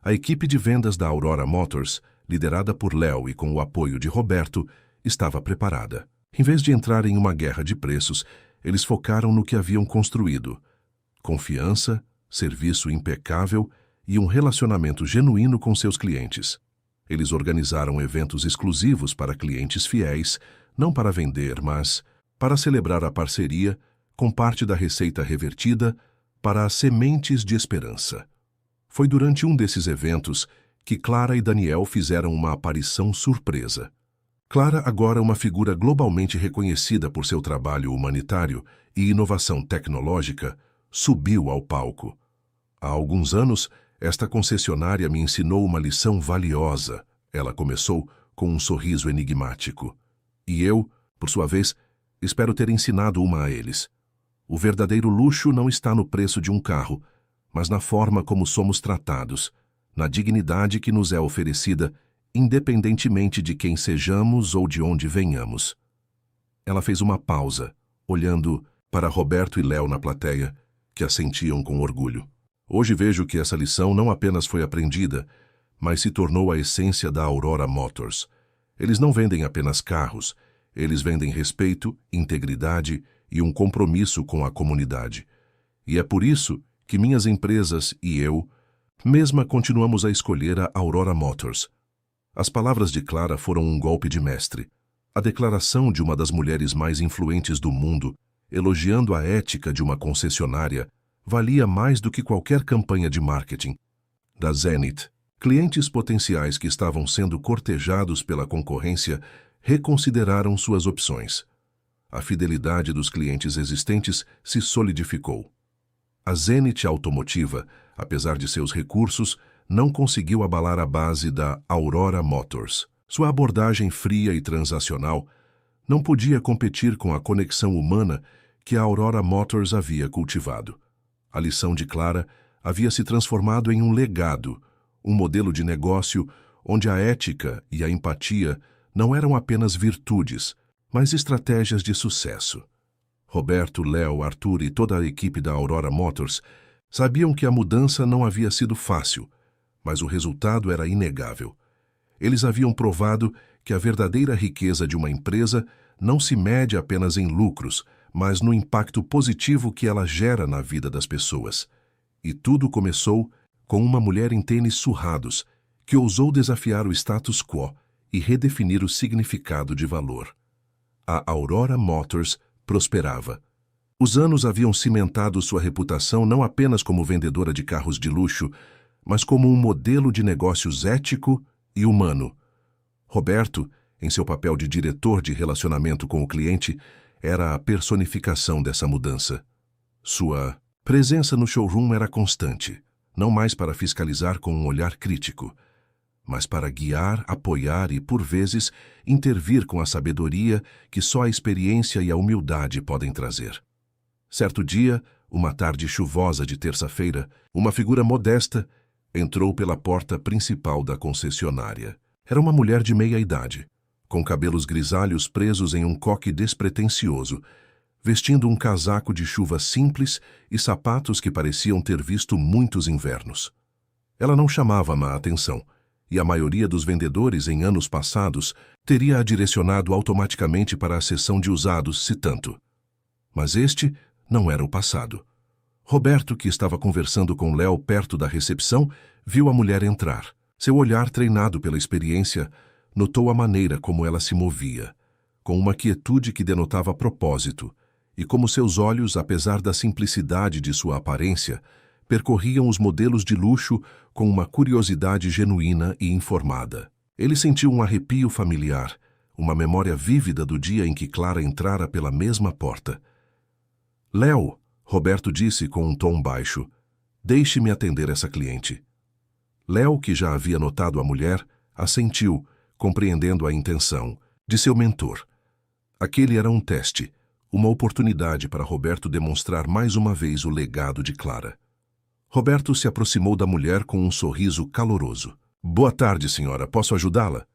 A equipe de vendas da Aurora Motors, liderada por Léo e com o apoio de Roberto, estava preparada. Em vez de entrar em uma guerra de preços, eles focaram no que haviam construído: confiança, serviço impecável e um relacionamento genuíno com seus clientes. Eles organizaram eventos exclusivos para clientes fiéis, não para vender, mas para celebrar a parceria, com parte da receita revertida para as Sementes de Esperança. Foi durante um desses eventos que Clara e Daniel fizeram uma aparição surpresa. Clara, agora uma figura globalmente reconhecida por seu trabalho humanitário e inovação tecnológica, subiu ao palco. Há alguns anos, esta concessionária me ensinou uma lição valiosa. Ela começou com um sorriso enigmático. E eu, por sua vez, espero ter ensinado uma a eles. O verdadeiro luxo não está no preço de um carro, mas na forma como somos tratados, na dignidade que nos é oferecida, independentemente de quem sejamos ou de onde venhamos. Ela fez uma pausa, olhando para Roberto e Léo na plateia, que assentiam com orgulho. Hoje vejo que essa lição não apenas foi aprendida, mas se tornou a essência da Aurora Motors. Eles não vendem apenas carros, eles vendem respeito, integridade e um compromisso com a comunidade. E é por isso que minhas empresas e eu, mesma, continuamos a escolher a Aurora Motors. As palavras de Clara foram um golpe de mestre. A declaração de uma das mulheres mais influentes do mundo, elogiando a ética de uma concessionária, valia mais do que qualquer campanha de marketing. Da Zenith, clientes potenciais que estavam sendo cortejados pela concorrência reconsideraram suas opções. A fidelidade dos clientes existentes se solidificou. A Zenith Automotiva, apesar de seus recursos, não conseguiu abalar a base da Aurora Motors. Sua abordagem fria e transacional não podia competir com a conexão humana que a Aurora Motors havia cultivado. A lição de Clara havia se transformado em um legado, um modelo de negócio onde a ética e a empatia não eram apenas virtudes, mas estratégias de sucesso. Roberto, Léo, Arthur e toda a equipe da Aurora Motors sabiam que a mudança não havia sido fácil, mas o resultado era inegável. Eles haviam provado que a verdadeira riqueza de uma empresa não se mede apenas em lucros, mas no impacto positivo que ela gera na vida das pessoas. E tudo começou com uma mulher em tênis surrados, que ousou desafiar o status quo e redefinir o significado de valor. A Aurora Motors prosperava. Os anos haviam cimentado sua reputação não apenas como vendedora de carros de luxo, mas como um modelo de negócios ético e humano. Roberto, em seu papel de diretor de relacionamento com o cliente, era a personificação dessa mudança. Sua presença no showroom era constante, não mais para fiscalizar com um olhar crítico, mas para guiar, apoiar e, por vezes, intervir com a sabedoria que só a experiência e a humildade podem trazer. Certo dia, uma tarde chuvosa de terça-feira, uma figura modesta entrou pela porta principal da concessionária. Era uma mulher de meia idade, com cabelos grisalhos presos em um coque despretensioso, vestindo um casaco de chuva simples e sapatos que pareciam ter visto muitos invernos. Ela não chamava má atenção, e a maioria dos vendedores em anos passados teria a direcionado automaticamente para a seção de usados, se tanto. Mas este não era o passado. Roberto, que estava conversando com Léo perto da recepção, viu a mulher entrar. Seu olhar, treinado pela experiência, notou a maneira como ela se movia, com uma quietude que denotava propósito, e como seus olhos, apesar da simplicidade de sua aparência, percorriam os modelos de luxo com uma curiosidade genuína e informada. Ele sentiu um arrepio familiar, uma memória vívida do dia em que Clara entrara pela mesma porta. "Léo", Roberto disse com um tom baixo, "deixe-me atender essa cliente." Léo, que já havia notado a mulher, assentiu, compreendendo a intenção de seu mentor. Aquele era um teste, uma oportunidade para Roberto demonstrar mais uma vez o legado de Clara. Roberto se aproximou da mulher com um sorriso caloroso. "Boa tarde, senhora. Posso ajudá-la?"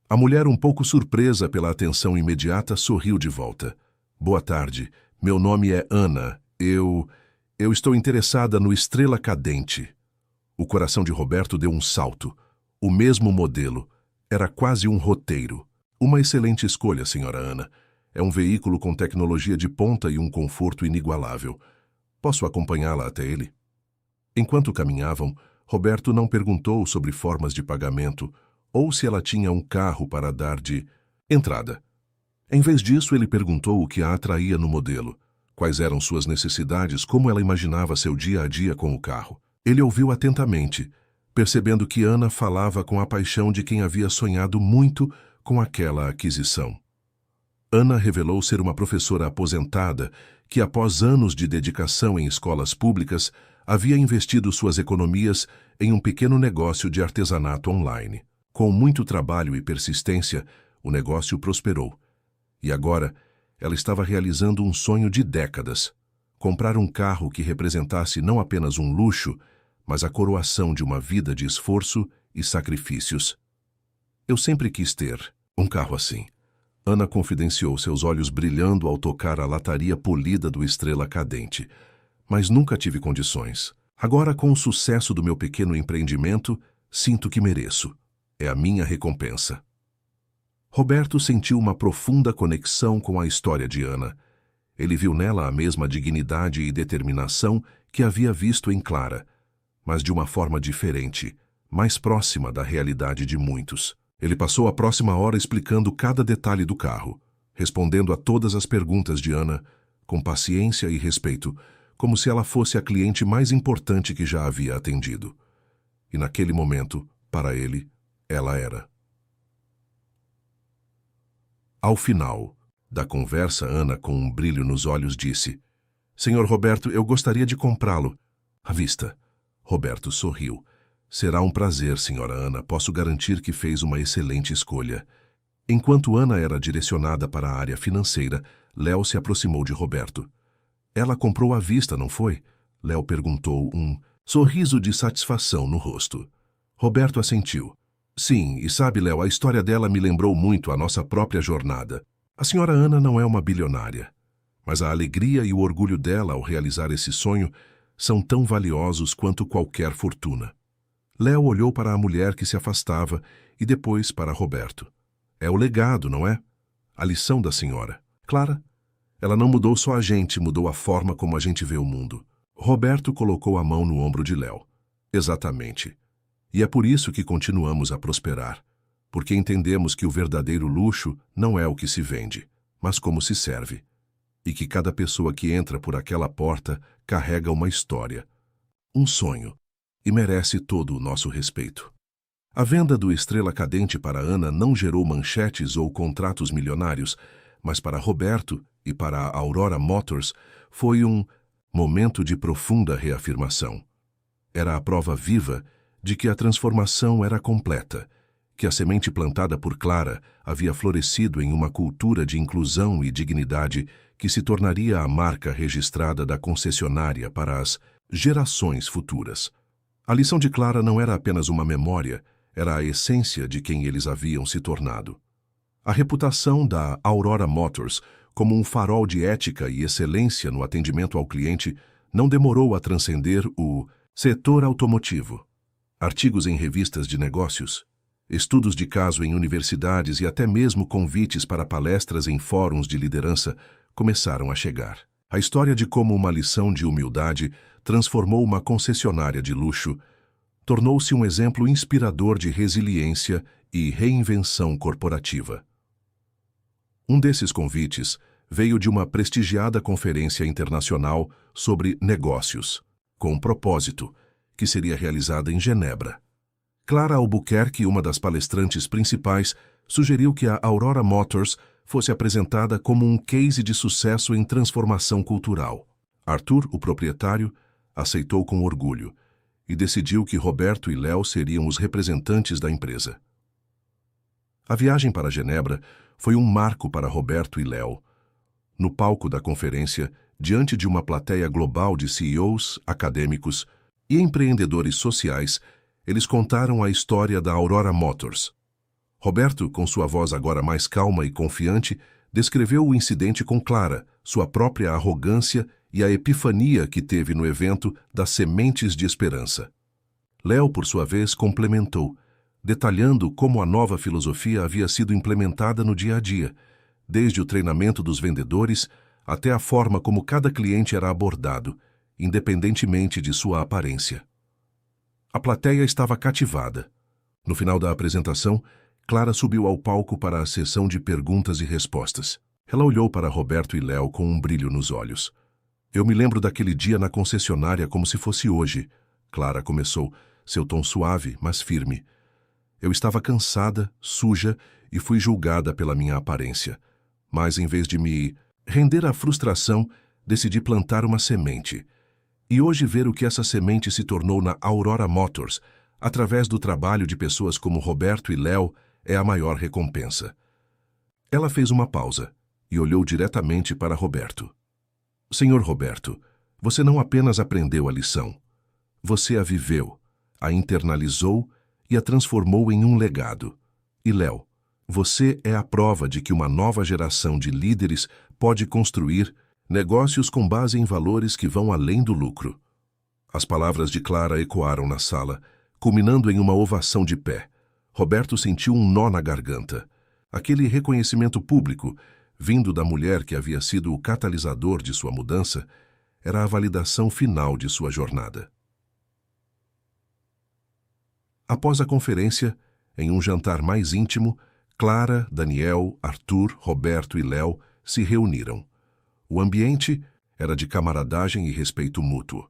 A mulher, um pouco surpresa pela atenção imediata, sorriu de volta. "Boa tarde. Meu nome é Ana. Eu estou interessada no Estrela Cadente." O coração de Roberto deu um salto. O mesmo modelo. Era quase um roteiro. "Uma excelente escolha, senhora Ana. É um veículo com tecnologia de ponta e um conforto inigualável. Posso acompanhá-la até ele?" Enquanto caminhavam, Roberto não perguntou sobre formas de pagamento ou se ela tinha um carro para dar de entrada. Em vez disso, ele perguntou o que a atraía no modelo, quais eram suas necessidades, como ela imaginava seu dia a dia com o carro. Ele ouviu atentamente, percebendo que Ana falava com a paixão de quem havia sonhado muito com aquela aquisição. Ana revelou ser uma professora aposentada que, após anos de dedicação em escolas públicas, havia investido suas economias em um pequeno negócio de artesanato online. Com muito trabalho e persistência, o negócio prosperou. E agora, ela estava realizando um sonho de décadas: comprar um carro que representasse não apenas um luxo, mas a coroação de uma vida de esforço e sacrifícios. "Eu sempre quis ter um carro assim", Ana confidenciou, seus olhos brilhando ao tocar a lataria polida do Estrela Cadente. mas nunca tive condições. Agora, com o sucesso do meu pequeno empreendimento, sinto que mereço. É a minha recompensa. Roberto sentiu uma profunda conexão com a história de Ana. Ele viu nela a mesma dignidade e determinação que havia visto em Clara, mas de uma forma diferente, mais próxima da realidade de muitos. Ele passou a próxima hora explicando cada detalhe do carro, respondendo a todas as perguntas de Ana, com paciência e respeito, como se ela fosse a cliente mais importante que já havia atendido. E naquele momento, para ele, ela era. Ao final da conversa, Ana, com um brilho nos olhos, disse: Senhor Roberto, eu gostaria de comprá-lo. À vista. Roberto sorriu. Será um prazer, senhora Ana. Posso garantir que fez uma excelente escolha. Enquanto Ana era direcionada para a área financeira, Léo se aproximou de Roberto. Ela comprou à vista, não foi? Léo perguntou, um sorriso de satisfação no rosto. Roberto assentiu. Sim, e sabe, Léo, a história dela me lembrou muito a nossa própria jornada. A senhora Ana não é uma bilionária, mas a alegria e o orgulho dela ao realizar esse sonho são tão valiosos quanto qualquer fortuna. Léo olhou para a mulher que se afastava e depois para Roberto. É o legado, não é? A lição da senhora. Clara, ela não mudou só a gente, mudou a forma como a gente vê o mundo. Roberto colocou a mão no ombro de Léo. Exatamente. E é por isso que continuamos a prosperar, porque entendemos que o verdadeiro luxo não é o que se vende, mas como se serve, e que cada pessoa que entra por aquela porta carrega uma história, um sonho, e merece todo o nosso respeito. A venda do Estrela Cadente para Ana não gerou manchetes ou contratos milionários, mas para Roberto e para a Aurora Motors foi um momento de profunda reafirmação. Era a prova viva de que a transformação era completa, que a semente plantada por Clara havia florescido em uma cultura de inclusão e dignidade que se tornaria a marca registrada da concessionária para as gerações futuras. A lição de Clara não era apenas uma memória, era a essência de quem eles haviam se tornado. A reputação da Aurora Motors como um farol de ética e excelência no atendimento ao cliente não demorou a transcender o setor automotivo. Artigos em revistas de negócios, estudos de caso em universidades e até mesmo convites para palestras em fóruns de liderança começaram a chegar. A história de como uma lição de humildade transformou uma concessionária de luxo tornou-se um exemplo inspirador de resiliência e reinvenção corporativa. Um desses convites veio de uma prestigiada conferência internacional sobre negócios, com um propósito, que seria realizada em Genebra. Clara Albuquerque, uma das palestrantes principais, sugeriu que a Aurora Motors fosse apresentada como um case de sucesso em transformação cultural. Arthur, o proprietário, aceitou com orgulho e decidiu que Roberto e Léo seriam os representantes da empresa. A viagem para Genebra foi um marco para Roberto e Léo. No palco da conferência, diante de uma plateia global de CEOs, acadêmicos e empreendedores sociais, eles contaram a história da Aurora Motors. Roberto, com sua voz agora mais calma e confiante, descreveu o incidente com Clara, sua própria arrogância e a epifania que teve no evento das Sementes de Esperança. Léo, por sua vez, complementou, detalhando como a nova filosofia havia sido implementada no dia a dia, desde o treinamento dos vendedores até a forma como cada cliente era abordado, independentemente de sua aparência. A plateia estava cativada. No final da apresentação, Clara subiu ao palco para a sessão de perguntas e respostas. Ela olhou para Roberto e Léo com um brilho nos olhos. Eu me lembro daquele dia na concessionária como se fosse hoje. Clara começou, seu tom suave, mas firme. Eu estava cansada, suja e fui julgada pela minha aparência. Mas, em vez de me render à frustração, decidi plantar uma semente. E hoje ver o que essa semente se tornou na Aurora Motors, através do trabalho de pessoas como Roberto e Léo, é a maior recompensa. Ela fez uma pausa e olhou diretamente para Roberto. Senhor Roberto, você não apenas aprendeu a lição. Você a viveu, a internalizou e a transformou em um legado. E Léo, você é a prova de que uma nova geração de líderes pode construir, Negócios com base em valores que vão além do lucro. As palavras de Clara ecoaram na sala, culminando em uma ovação de pé. Roberto sentiu um nó na garganta. Aquele reconhecimento público, vindo da mulher que havia sido o catalisador de sua mudança, era a validação final de sua jornada. Após a conferência, em um jantar mais íntimo, Clara, Daniel, Arthur, Roberto e Léo se reuniram. O ambiente era de camaradagem e respeito mútuo.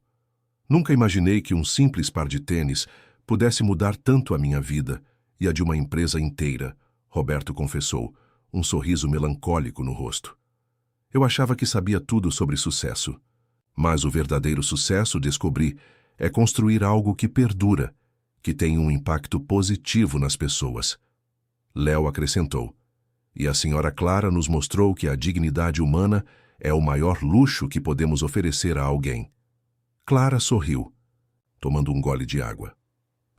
Nunca imaginei que um simples par de tênis pudesse mudar tanto a minha vida e a de uma empresa inteira, Roberto confessou, um sorriso melancólico no rosto. Eu achava que sabia tudo sobre sucesso. Mas o verdadeiro sucesso, descobri, é construir algo que perdura, que tem um impacto positivo nas pessoas. Léo acrescentou, e a senhora Clara nos mostrou que a dignidade humana é o maior luxo que podemos oferecer a alguém. Clara sorriu, tomando um gole de água.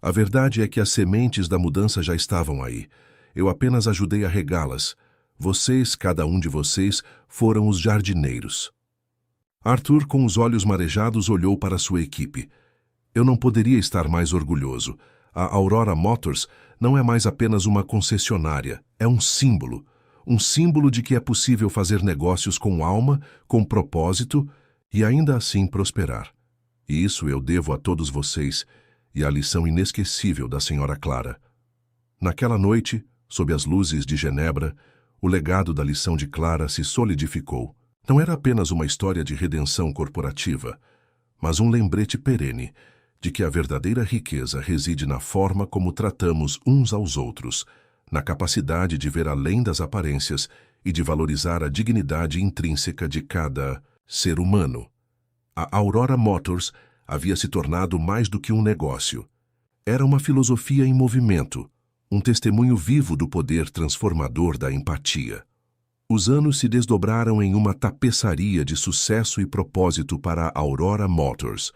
A verdade é que as sementes da mudança já estavam aí. Eu apenas ajudei a regá-las. Vocês, cada um de vocês, foram os jardineiros. Arthur, com os olhos marejados, olhou para sua equipe. Eu não poderia estar mais orgulhoso. A Aurora Motors não é mais apenas uma concessionária, é um símbolo de que é possível fazer negócios com alma, com propósito e ainda assim prosperar. E isso eu devo a todos vocês e à lição inesquecível da senhora Clara. Naquela noite, sob as luzes de Genebra, o legado da lição de Clara se solidificou. Não era apenas uma história de redenção corporativa, mas um lembrete perene de que a verdadeira riqueza reside na forma como tratamos uns aos outros, na capacidade de ver além das aparências e de valorizar a dignidade intrínseca de cada ser humano. A Aurora Motors havia se tornado mais do que um negócio. Era uma filosofia em movimento, um testemunho vivo do poder transformador da empatia. Os anos se desdobraram em uma tapeçaria de sucesso e propósito para a Aurora Motors.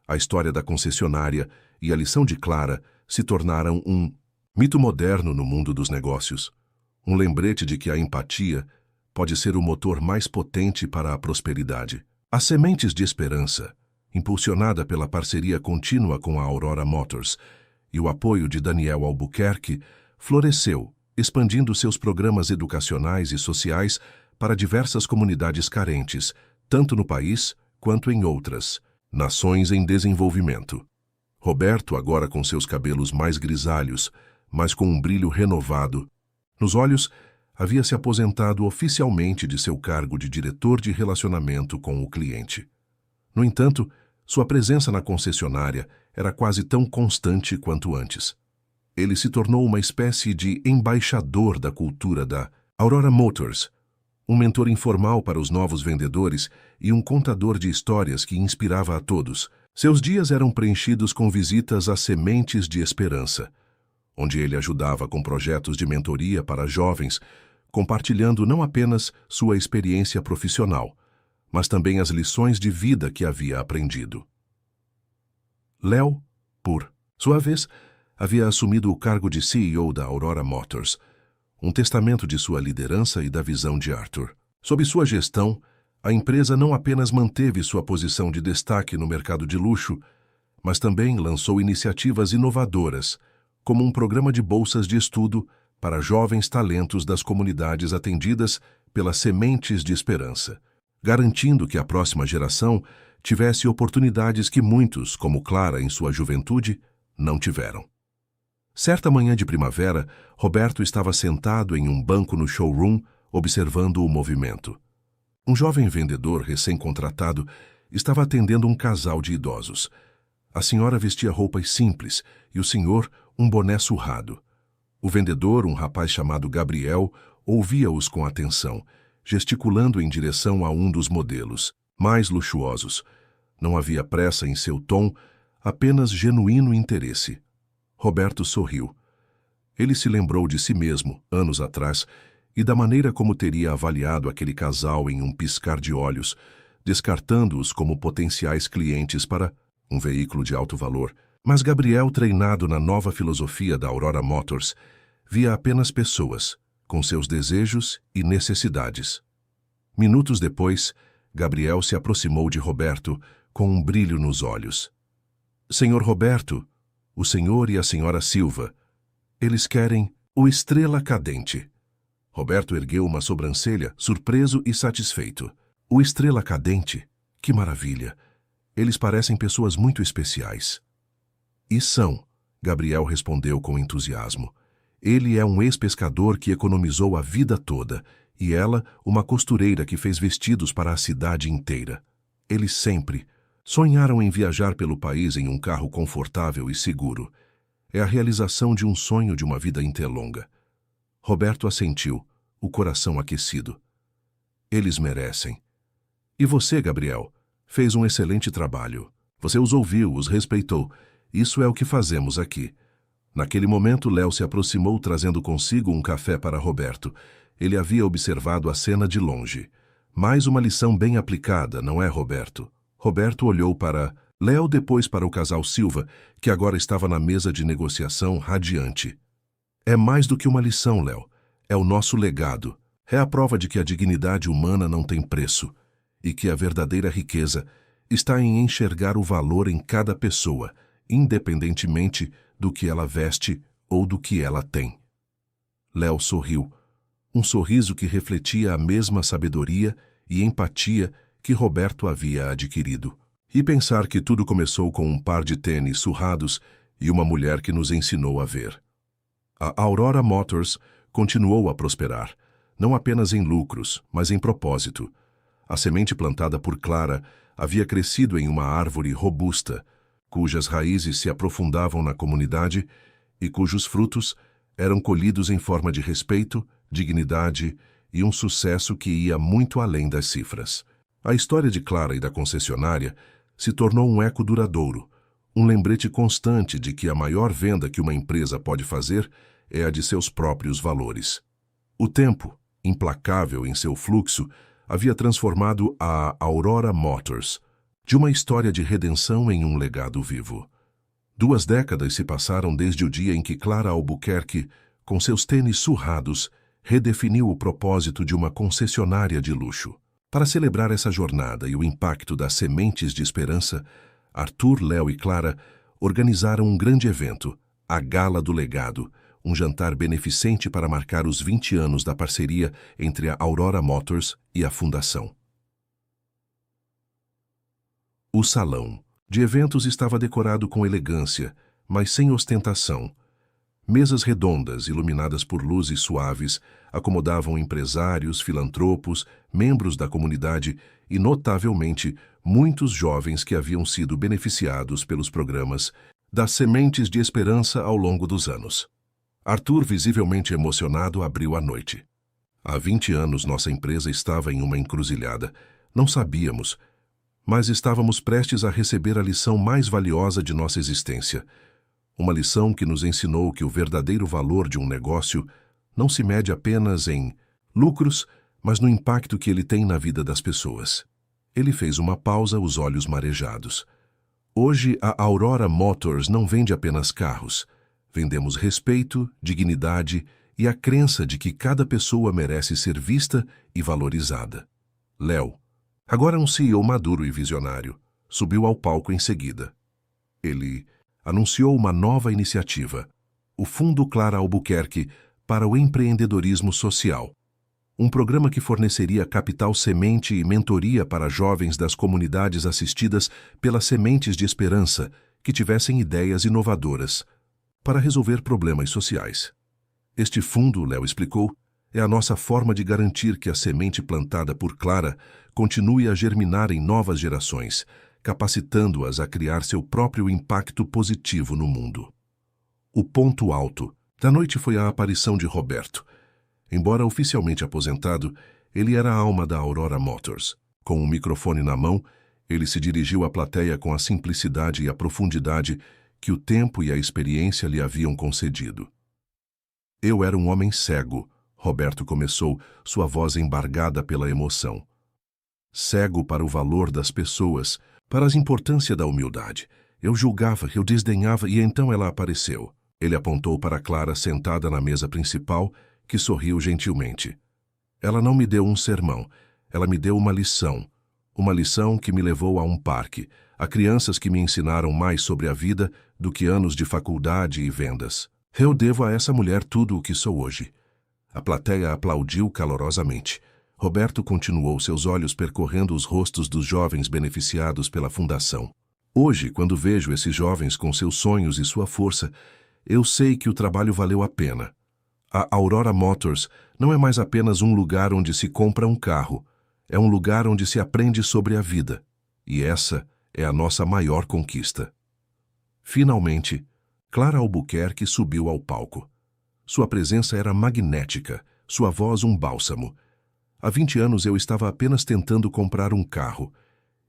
A história da concessionária e a lição de Clara se tornaram um mito moderno no mundo dos negócios. Um lembrete de que a empatia pode ser o motor mais potente para a prosperidade. As sementes de esperança, impulsionada pela parceria contínua com a Aurora Motors e o apoio de Daniel Albuquerque, floresceu, expandindo seus programas educacionais e sociais para diversas comunidades carentes, tanto no país quanto em outras nações em desenvolvimento. Roberto, agora com seus cabelos mais grisalhos, mas com um brilho renovado nos olhos, havia se aposentado oficialmente de seu cargo de diretor de relacionamento com o cliente. No entanto, sua presença na concessionária era quase tão constante quanto antes. Ele se tornou uma espécie de embaixador da cultura da Aurora Motors, um mentor informal para os novos vendedores e um contador de histórias que inspirava a todos. Seus dias eram preenchidos com visitas às sementes de esperança, onde ele ajudava com projetos de mentoria para jovens, compartilhando não apenas sua experiência profissional, mas também as lições de vida que havia aprendido. Léo, por sua vez, havia assumido o cargo de CEO da Aurora Motors, um testamento de sua liderança e da visão de Arthur. Sob sua gestão, a empresa não apenas manteve sua posição de destaque no mercado de luxo, mas também lançou iniciativas inovadoras, como um programa de bolsas de estudo para jovens talentos das comunidades atendidas pelas sementes de esperança, garantindo que a próxima geração tivesse oportunidades que muitos, como Clara em sua juventude, não tiveram. Certa manhã de primavera, Roberto estava sentado em um banco no showroom, observando o movimento. Um jovem vendedor recém-contratado estava atendendo um casal de idosos. A senhora vestia roupas simples e o senhor um boné surrado. O vendedor, um rapaz chamado Gabriel, ouvia-os com atenção, gesticulando em direção a um dos modelos, mais luxuosos. Não havia pressa em seu tom, apenas genuíno interesse. Roberto sorriu. Ele se lembrou de si mesmo, anos atrás, e da maneira como teria avaliado aquele casal em um piscar de olhos, descartando-os como potenciais clientes para um veículo de alto valor. Mas Gabriel, treinado na nova filosofia da Aurora Motors, via apenas pessoas, com seus desejos e necessidades. Minutos depois, Gabriel se aproximou de Roberto com um brilho nos olhos. Senhor Roberto, o senhor e a senhora Silva, eles querem o Estrela Cadente. Roberto ergueu uma sobrancelha, surpreso e satisfeito. O Estrela Cadente? Que maravilha! Eles parecem pessoas muito especiais. E são, Gabriel respondeu com entusiasmo. Ele é um ex-pescador que economizou a vida toda, e ela, uma costureira que fez vestidos para a cidade inteira. Eles sempre sonharam em viajar pelo país em um carro confortável e seguro. É a realização de um sonho de uma vida interlonga. Roberto assentiu, o coração aquecido. Eles merecem. E você, Gabriel, fez um excelente trabalho. Você os ouviu, os respeitou. Isso é o que fazemos aqui. Naquele momento, Léo se aproximou trazendo consigo um café para Roberto. Ele havia observado a cena de longe. Mais uma lição bem aplicada, não é, Roberto? Roberto olhou para Léo, depois para o casal Silva, que agora estava na mesa de negociação radiante. É mais do que uma lição, Léo. É o nosso legado. É a prova de que a dignidade humana não tem preço e que a verdadeira riqueza está em enxergar o valor em cada pessoa, independentemente do que ela veste ou do que ela tem. Léo sorriu, um sorriso que refletia a mesma sabedoria e empatia que Roberto havia adquirido. E pensar que tudo começou com um par de tênis surrados e uma mulher que nos ensinou a ver. A Aurora Motors continuou a prosperar, não apenas em lucros, mas em propósito. A semente plantada por Clara havia crescido em uma árvore robusta, cujas raízes se aprofundavam na comunidade e cujos frutos eram colhidos em forma de respeito, dignidade e um sucesso que ia muito além das cifras. A história de Clara e da concessionária se tornou um eco duradouro, um lembrete constante de que a maior venda que uma empresa pode fazer é a de seus próprios valores. O tempo, implacável em seu fluxo, havia transformado a Aurora Motors de uma história de redenção em um legado vivo. 2 décadas se passaram desde o dia em que Clara Albuquerque, com seus tênis surrados, redefiniu o propósito de uma concessionária de luxo. Para celebrar essa jornada e o impacto das sementes de esperança, Arthur, Léo e Clara organizaram um grande evento, a Gala do Legado, um jantar beneficente para marcar os 20 anos da parceria entre a Aurora Motors e a Fundação. O salão de eventos estava decorado com elegância, mas sem ostentação. Mesas redondas, iluminadas por luzes suaves, acomodavam empresários, filantropos, membros da comunidade e, notavelmente, muitos jovens que haviam sido beneficiados pelos programas das Sementes de Esperança ao longo dos anos. Arthur, visivelmente emocionado, abriu a noite. Há 20 anos nossa empresa estava em uma encruzilhada. Não sabíamos, mas estávamos prestes a receber a lição mais valiosa de nossa existência. Uma lição que nos ensinou que o verdadeiro valor de um negócio não se mede apenas em lucros, mas no impacto que ele tem na vida das pessoas. Ele fez uma pausa, os olhos marejados. Hoje, a Aurora Motors não vende apenas carros. Vendemos respeito, dignidade e a crença de que cada pessoa merece ser vista e valorizada. Léo, agora um CEO maduro e visionário, subiu ao palco em seguida. Ele anunciou uma nova iniciativa, o Fundo Clara Albuquerque para o Empreendedorismo Social, um programa que forneceria capital semente e mentoria para jovens das comunidades assistidas pelas Sementes de Esperança que tivessem ideias inovadoras para resolver problemas sociais. Este fundo, Léo explicou, é a nossa forma de garantir que a semente plantada por Clara continue a germinar em novas gerações, capacitando-as a criar seu próprio impacto positivo no mundo. O ponto alto da noite foi a aparição de Roberto. Embora oficialmente aposentado, ele era a alma da Aurora Motors. Com um microfone na mão, ele se dirigiu à plateia com a simplicidade e a profundidade que o tempo e a experiência lhe haviam concedido. Eu era um homem cego, Roberto começou, sua voz embargada pela emoção. Cego para o valor das pessoas, para a importância da humildade. Eu julgava, eu desdenhava e então ela apareceu. Ele apontou para Clara sentada na mesa principal, que sorriu gentilmente. Ela não me deu um sermão, ela me deu uma lição, Uma lição que me levou a um parque, a crianças que me ensinaram mais sobre a vida do que anos de faculdade e vendas. Eu devo a essa mulher tudo o que sou hoje. A plateia aplaudiu calorosamente. Roberto continuou, seus olhos percorrendo os rostos dos jovens beneficiados pela fundação. Hoje, quando vejo esses jovens com seus sonhos e sua força, eu sei que o trabalho valeu a pena. A Aurora Motors não é mais apenas um lugar onde se compra um carro. É um lugar onde se aprende sobre a vida. E essa é a nossa maior conquista. Finalmente, Clara Albuquerque subiu ao palco. Sua presença era magnética, sua voz um bálsamo. Há 20 anos eu estava apenas tentando comprar um carro.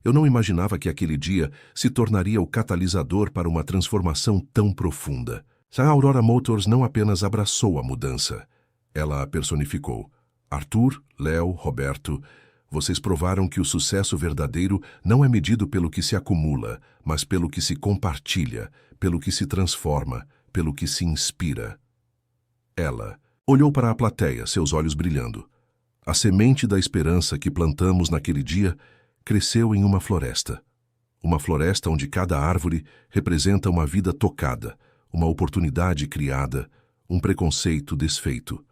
Eu não imaginava que aquele dia se tornaria o catalisador para uma transformação tão profunda. A Aurora Motors não apenas abraçou a mudança, ela a personificou. Arthur, Léo, Roberto, vocês provaram que o sucesso verdadeiro não é medido pelo que se acumula, mas pelo que se compartilha, pelo que se transforma, pelo que se inspira. Ela olhou para a plateia, seus olhos brilhando. A semente da esperança que plantamos naquele dia cresceu em uma floresta. Uma floresta onde cada árvore representa uma vida tocada, uma oportunidade criada, um preconceito desfeito.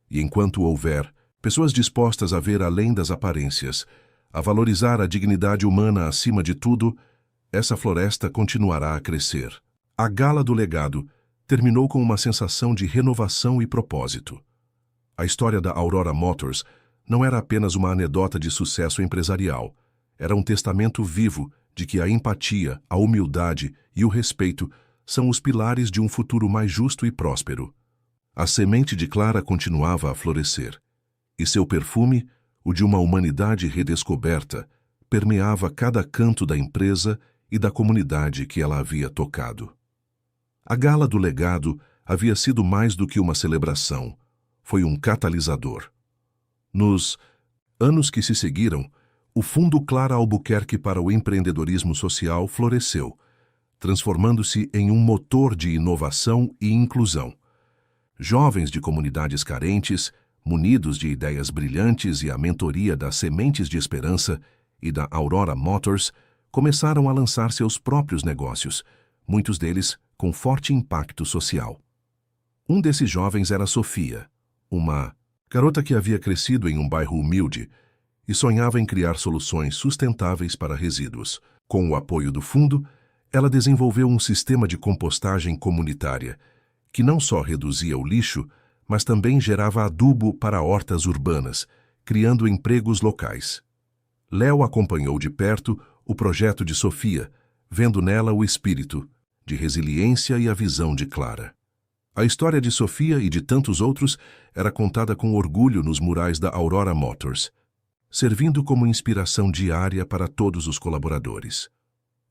E enquanto houver pessoas dispostas a ver além das aparências, a valorizar a dignidade humana acima de tudo, essa floresta continuará a crescer. A Gala do Legado terminou com uma sensação de renovação e propósito. A história da Aurora Motors não era apenas uma anedota de sucesso empresarial, era um testamento vivo de que a empatia, a humildade e o respeito são os pilares de um futuro mais justo e próspero. A semente de Clara continuava a florescer, e seu perfume, o de uma humanidade redescoberta, permeava cada canto da empresa e da comunidade que ela havia tocado. A Gala do Legado havia sido mais do que uma celebração, foi um catalisador. Nos anos que se seguiram, o Fundo Clara Albuquerque para o Empreendedorismo Social floresceu, transformando-se em um motor de inovação e inclusão. Jovens de comunidades carentes, munidos de ideias brilhantes e a mentoria das Sementes de Esperança e da Aurora Motors, começaram a lançar seus próprios negócios, muitos deles com forte impacto social. Um desses jovens era Sofia, uma garota que havia crescido em um bairro humilde e sonhava em criar soluções sustentáveis para resíduos. Com o apoio do fundo, ela desenvolveu um sistema de compostagem comunitária que não só reduzia o lixo, mas também gerava adubo para hortas urbanas, criando empregos locais. Léo acompanhou de perto o projeto de Sofia, vendo nela o espírito de resiliência e a visão de Clara. A história de Sofia e de tantos outros era contada com orgulho nos murais da Aurora Motors, servindo como inspiração diária para todos os colaboradores.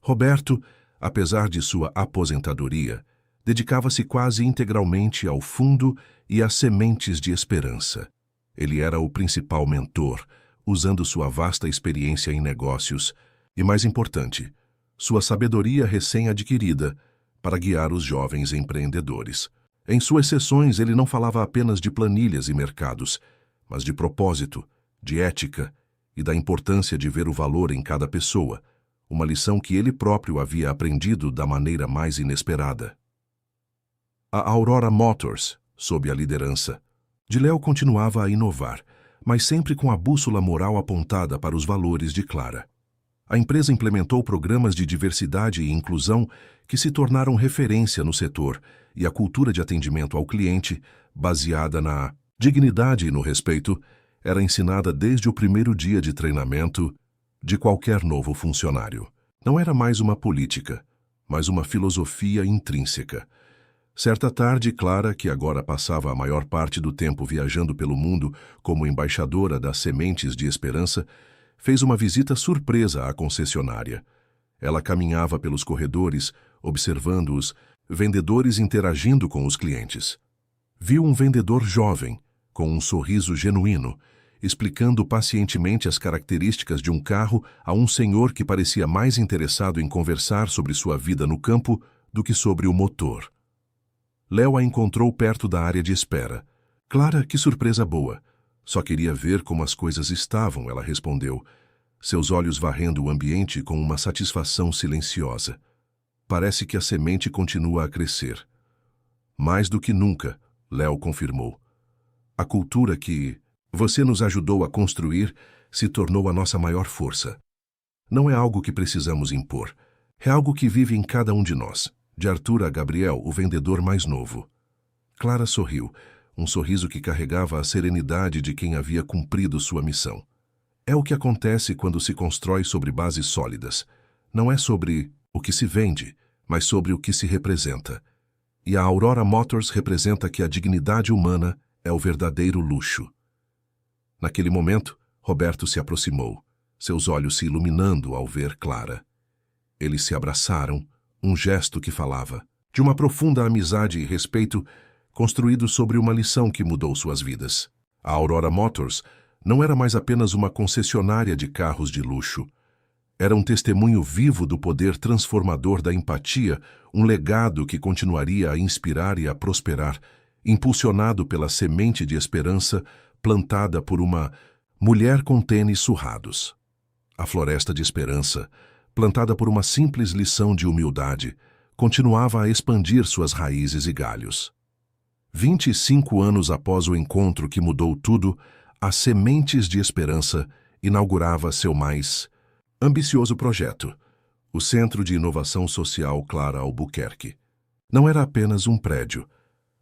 Roberto, apesar de sua aposentadoria, dedicava-se quase integralmente ao fundo e às sementes de esperança. Ele era o principal mentor, usando sua vasta experiência em negócios e, mais importante, sua sabedoria recém-adquirida para guiar os jovens empreendedores. Em suas sessões, ele não falava apenas de planilhas e mercados, mas de propósito, de ética e da importância de ver o valor em cada pessoa, uma lição que ele próprio havia aprendido da maneira mais inesperada. A Aurora Motors, sob a liderança de Léo, continuava a inovar, mas sempre com a bússola moral apontada para os valores de Clara. A empresa implementou programas de diversidade e inclusão que se tornaram referência no setor, e a cultura de atendimento ao cliente, baseada na dignidade e no respeito, era ensinada desde o primeiro dia de treinamento de qualquer novo funcionário. Não era mais uma política, mas uma filosofia intrínseca. Certa tarde, Clara, que agora passava a maior parte do tempo viajando pelo mundo como embaixadora das Sementes de Esperança, fez uma visita surpresa à concessionária. Ela caminhava pelos corredores, observando os vendedores interagindo com os clientes. Viu um vendedor jovem, com um sorriso genuíno, explicando pacientemente as características de um carro a um senhor que parecia mais interessado em conversar sobre sua vida no campo do que sobre o motor. Léo a encontrou perto da área de espera. Clara, que surpresa boa! Só queria ver como as coisas estavam, ela respondeu. seus olhos varrendo o ambiente com uma satisfação silenciosa. Parece que a semente continua a crescer. Mais do que nunca, Léo confirmou. A cultura que você nos ajudou a construir se tornou a nossa maior força. Não é algo que precisamos impor. É algo que vive em cada um de nós. De Arthur a Gabriel, o vendedor mais novo. Clara sorriu, um sorriso que carregava a serenidade de quem havia cumprido sua missão. É o que acontece quando se constrói sobre bases sólidas. Não é sobre o que se vende, mas sobre o que se representa. E a Aurora Motors representa que a dignidade humana é o verdadeiro luxo. Naquele momento, Roberto se aproximou, seus olhos se iluminando ao ver Clara. Eles se abraçaram, um gesto que falava de uma profunda amizade e respeito construído sobre uma lição que mudou suas vidas. A Aurora Motors não era mais apenas uma concessionária de carros de luxo. Era um testemunho vivo do poder transformador da empatia, um legado que continuaria a inspirar e a prosperar, impulsionado pela semente de esperança plantada por uma mulher com tênis surrados. A floresta de esperança, plantada por uma simples lição de humildade, continuava a expandir suas raízes e galhos. 25 anos após o encontro que mudou tudo, a Sementes de Esperança inaugurava seu mais ambicioso projeto, o Centro de Inovação Social Clara Albuquerque. Não era apenas um prédio,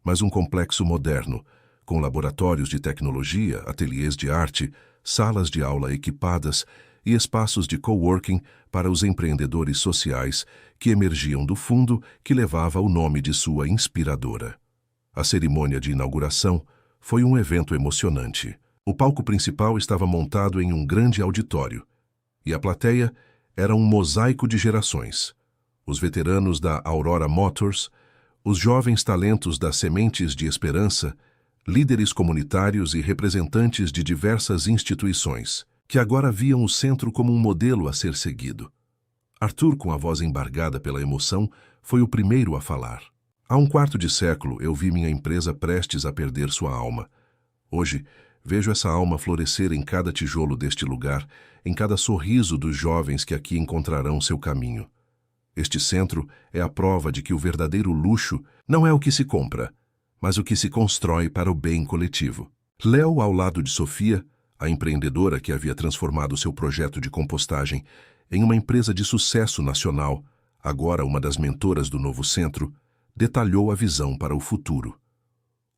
mas um complexo moderno, com laboratórios de tecnologia, ateliês de arte, salas de aula equipadas e espaços de coworking para os empreendedores sociais que emergiam do fundo que levava o nome de sua inspiradora. A cerimônia de inauguração foi um evento emocionante. O palco principal estava montado em um grande auditório, e a plateia era um mosaico de gerações. Os veteranos da Aurora Motors, os jovens talentos das Sementes de Esperança, líderes comunitários e representantes de diversas instituições, que agora viam o centro como um modelo a ser seguido. Arthur, com a voz embargada pela emoção, foi o primeiro a falar. Há um quarto de século eu vi minha empresa prestes a perder sua alma. Hoje, vejo essa alma florescer em cada tijolo deste lugar, em cada sorriso dos jovens que aqui encontrarão seu caminho. Este centro é a prova de que o verdadeiro luxo não é o que se compra, mas o que se constrói para o bem coletivo. Léo, ao lado de Sofia, a empreendedora que havia transformado seu projeto de compostagem em uma empresa de sucesso nacional, agora uma das mentoras do novo centro, detalhou a visão para o futuro.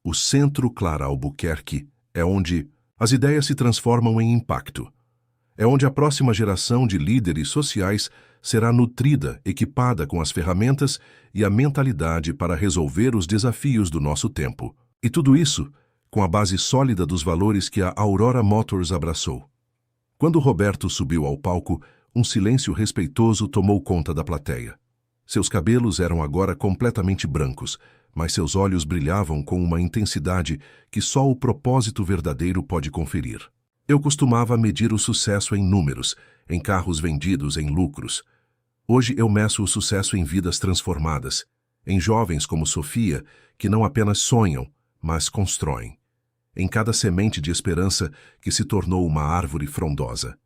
O Centro Clara Albuquerque é onde as ideias se transformam em impacto. É onde a próxima geração de líderes sociais será nutrida, equipada com as ferramentas e a mentalidade para resolver os desafios do nosso tempo. E tudo isso com a base sólida dos valores que a Aurora Motors abraçou. Quando Roberto subiu ao palco, um silêncio respeitoso tomou conta da plateia. Seus cabelos eram agora completamente brancos, mas seus olhos brilhavam com uma intensidade que só o propósito verdadeiro pode conferir. Eu costumava medir o sucesso em números, em carros vendidos, em lucros. Hoje eu meço o sucesso em vidas transformadas, em jovens como Sofia, que não apenas sonham, mas constroem. Em cada semente de esperança que se tornou uma árvore frondosa.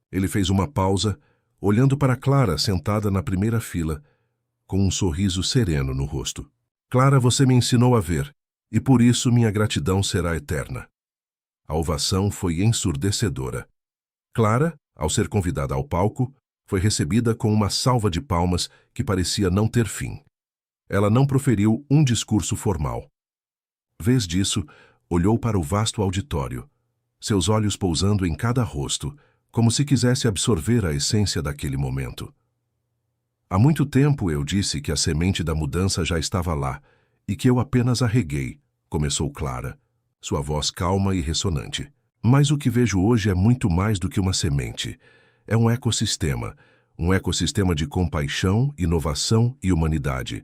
Ele fez uma pausa, olhando para Clara sentada na primeira fila, com um sorriso sereno no rosto. Clara, você me ensinou a ver, e por isso minha gratidão será eterna. A ovação foi ensurdecedora. Clara, ao ser convidada ao palco, foi recebida com uma salva de palmas que parecia não ter fim. Ela não proferiu um discurso formal. Vez disso, olhou para o vasto auditório, seus olhos pousando em cada rosto, como se quisesse absorver a essência daquele momento. Há muito tempo eu disse que a semente da mudança já estava lá e que eu apenas a reguei, começou Clara, sua voz calma e ressonante. Mas o que vejo hoje é muito mais do que uma semente. É um ecossistema de compaixão, inovação e humanidade.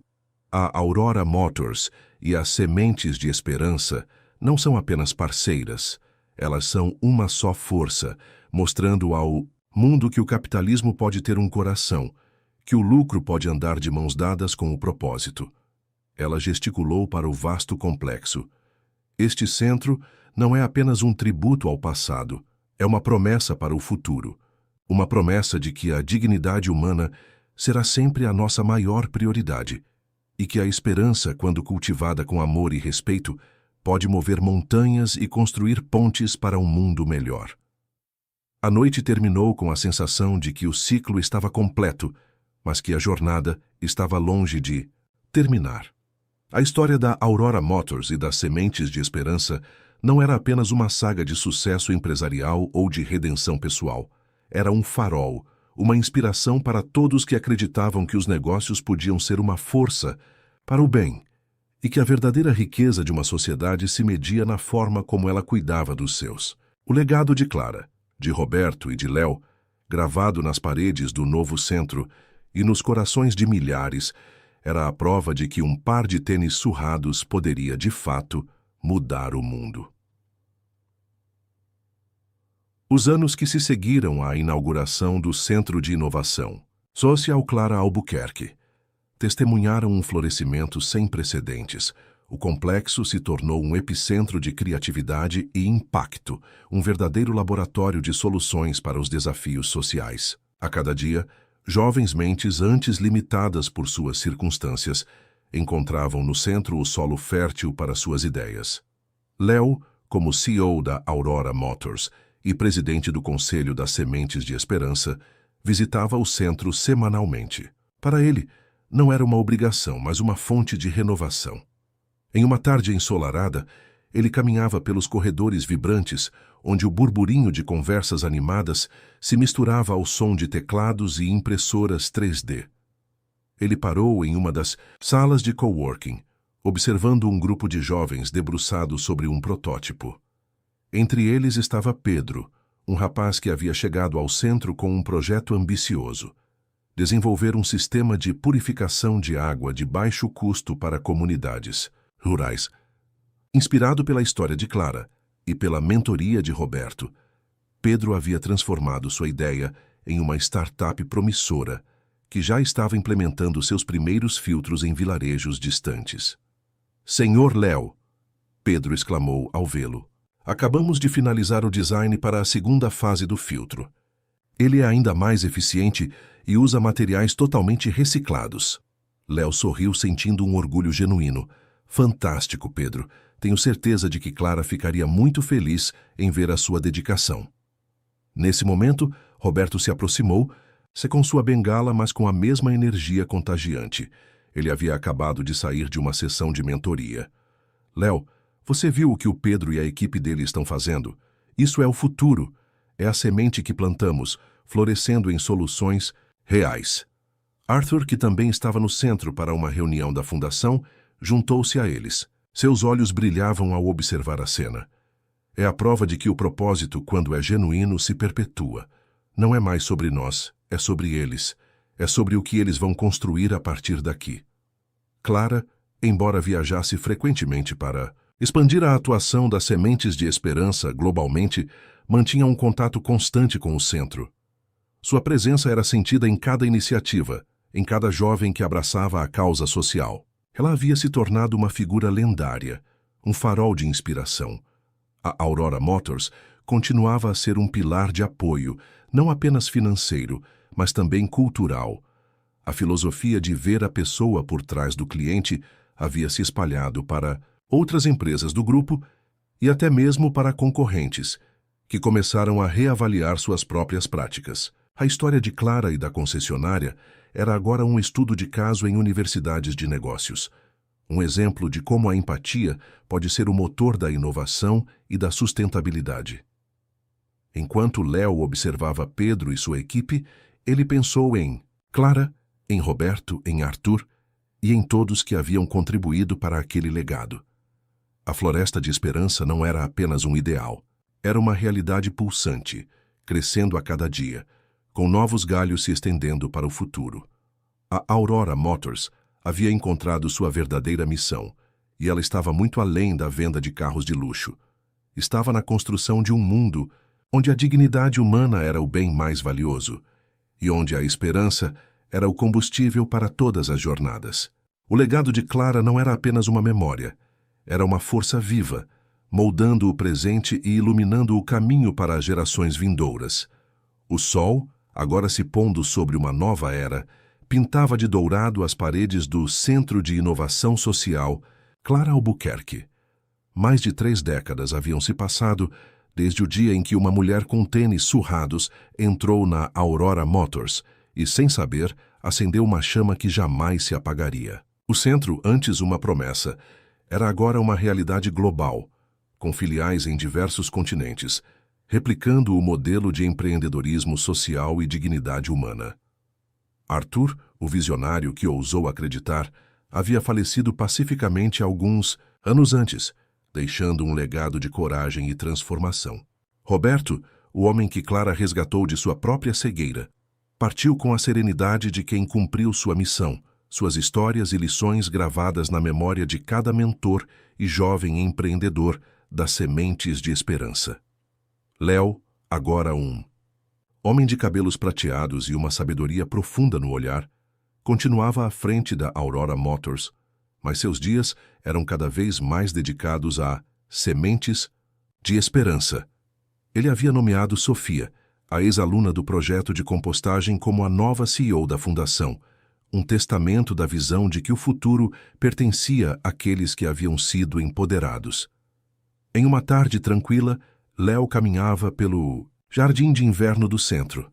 A Aurora Motors e as Sementes de Esperança não são apenas parceiras, elas são uma só força, mostrando ao mundo que o capitalismo pode ter um coração, que o lucro pode andar de mãos dadas com o propósito. Ela gesticulou para o vasto complexo. Este centro não é apenas um tributo ao passado, é uma promessa para o futuro. Uma promessa de que a dignidade humana será sempre a nossa maior prioridade e que a esperança, quando cultivada com amor e respeito, pode mover montanhas e construir pontes para um mundo melhor. A noite terminou com a sensação de que o ciclo estava completo, mas que a jornada estava longe de terminar. A história da Aurora Motors e das Sementes de Esperança não era apenas uma saga de sucesso empresarial ou de redenção pessoal. Era um farol, uma inspiração para todos que acreditavam que os negócios podiam ser uma força para o bem e que a verdadeira riqueza de uma sociedade se media na forma como ela cuidava dos seus. O legado de Clara, de Roberto e de Léo, gravado nas paredes do novo centro e nos corações de milhares, era a prova de que um par de tênis surrados poderia, de fato, mudar o mundo. Os anos que se seguiram à inauguração do Centro de Inovação, Social Clara Albuquerque, testemunharam um florescimento sem precedentes. O complexo se tornou um epicentro de criatividade e impacto, um verdadeiro laboratório de soluções para os desafios sociais. A cada dia, jovens mentes antes limitadas por suas circunstâncias encontravam no centro o solo fértil para suas ideias. Léo, como CEO da Aurora Motors e presidente do Conselho das Sementes de Esperança, visitava o centro semanalmente. Para ele, não era uma obrigação, mas uma fonte de renovação. Em uma tarde ensolarada, ele caminhava pelos corredores vibrantes, onde o burburinho de conversas animadas se misturava ao som de teclados e impressoras 3D. Ele parou em uma das salas de coworking, observando um grupo de jovens debruçados sobre um protótipo. Entre eles estava Pedro, um rapaz que havia chegado ao centro com um projeto ambicioso: desenvolver um sistema de purificação de água de baixo custo para comunidades rurais. Inspirado pela história de Clara e pela mentoria de Roberto, Pedro havia transformado sua ideia em uma startup promissora que já estava implementando seus primeiros filtros em vilarejos distantes. "Senhor Léo", Pedro exclamou ao vê-lo, "acabamos de finalizar o design para a segunda fase do filtro. Ele é ainda mais eficiente e usa materiais totalmente reciclados." Léo sorriu, sentindo um orgulho genuíno. "Fantástico, Pedro. Tenho certeza de que Clara ficaria muito feliz em ver a sua dedicação." Nesse momento, Roberto se aproximou, com sua bengala, mas com a mesma energia contagiante. Ele havia acabado de sair de uma sessão de mentoria. "Léo, você viu o que o Pedro e a equipe dele estão fazendo? Isso é o futuro. É a semente que plantamos, florescendo em soluções reais." Arthur, que também estava no centro para uma reunião da fundação, juntou-se a eles. Seus olhos brilhavam ao observar a cena. É a prova de que o propósito, quando é genuíno, se perpetua. Não é mais sobre nós, é sobre eles. É sobre o que eles vão construir a partir daqui. Clara, embora viajasse frequentemente para expandir a atuação das Sementes de Esperança globalmente, mantinha um contato constante com o centro. Sua presença era sentida em cada iniciativa, em cada jovem que abraçava a causa social. Ela havia se tornado uma figura lendária, um farol de inspiração. A Aurora Motors continuava a ser um pilar de apoio, não apenas financeiro, mas também cultural. A filosofia de ver a pessoa por trás do cliente havia se espalhado para outras empresas do grupo e até mesmo para concorrentes, que começaram a reavaliar suas próprias práticas. A história de Clara e da concessionária era agora um estudo de caso em universidades de negócios. Um exemplo de como a empatia pode ser o motor da inovação e da sustentabilidade. Enquanto Léo observava Pedro e sua equipe, ele pensou em Clara, em Roberto, em Arthur e em todos que haviam contribuído para aquele legado. A Floresta de Esperança não era apenas um ideal. Era uma realidade pulsante, crescendo a cada dia, com novos galhos se estendendo para o futuro. A Aurora Motors havia encontrado sua verdadeira missão, e ela estava muito além da venda de carros de luxo. Estava na construção de um mundo onde a dignidade humana era o bem mais valioso, e onde a esperança era o combustível para todas as jornadas. O legado de Clara não era apenas uma memória, era uma força viva, moldando o presente e iluminando o caminho para as gerações vindouras. O sol, agora se pondo sobre uma nova era, pintava de dourado as paredes do Centro de Inovação Social Clara Albuquerque. Mais de 3 décadas haviam se passado desde o dia em que uma mulher com tênis surrados entrou na Aurora Motors e, sem saber, acendeu uma chama que jamais se apagaria. O centro, antes uma promessa, era agora uma realidade global, com filiais em diversos continentes, replicando o modelo de empreendedorismo social e dignidade humana. Arthur, o visionário que ousou acreditar, havia falecido pacificamente alguns anos antes, deixando um legado de coragem e transformação. Roberto, o homem que Clara resgatou de sua própria cegueira, partiu com a serenidade de quem cumpriu sua missão, suas histórias e lições gravadas na memória de cada mentor e jovem empreendedor das sementes de esperança. Léo, agora um homem de cabelos prateados e uma sabedoria profunda no olhar, continuava à frente da Aurora Motors, mas seus dias eram cada vez mais dedicados a sementes de esperança. Ele havia nomeado Sofia, a ex-aluna do projeto de compostagem, como a nova CEO da fundação, um testamento da visão de que o futuro pertencia àqueles que haviam sido empoderados. Em uma tarde tranquila, Léo caminhava pelo jardim de inverno do centro,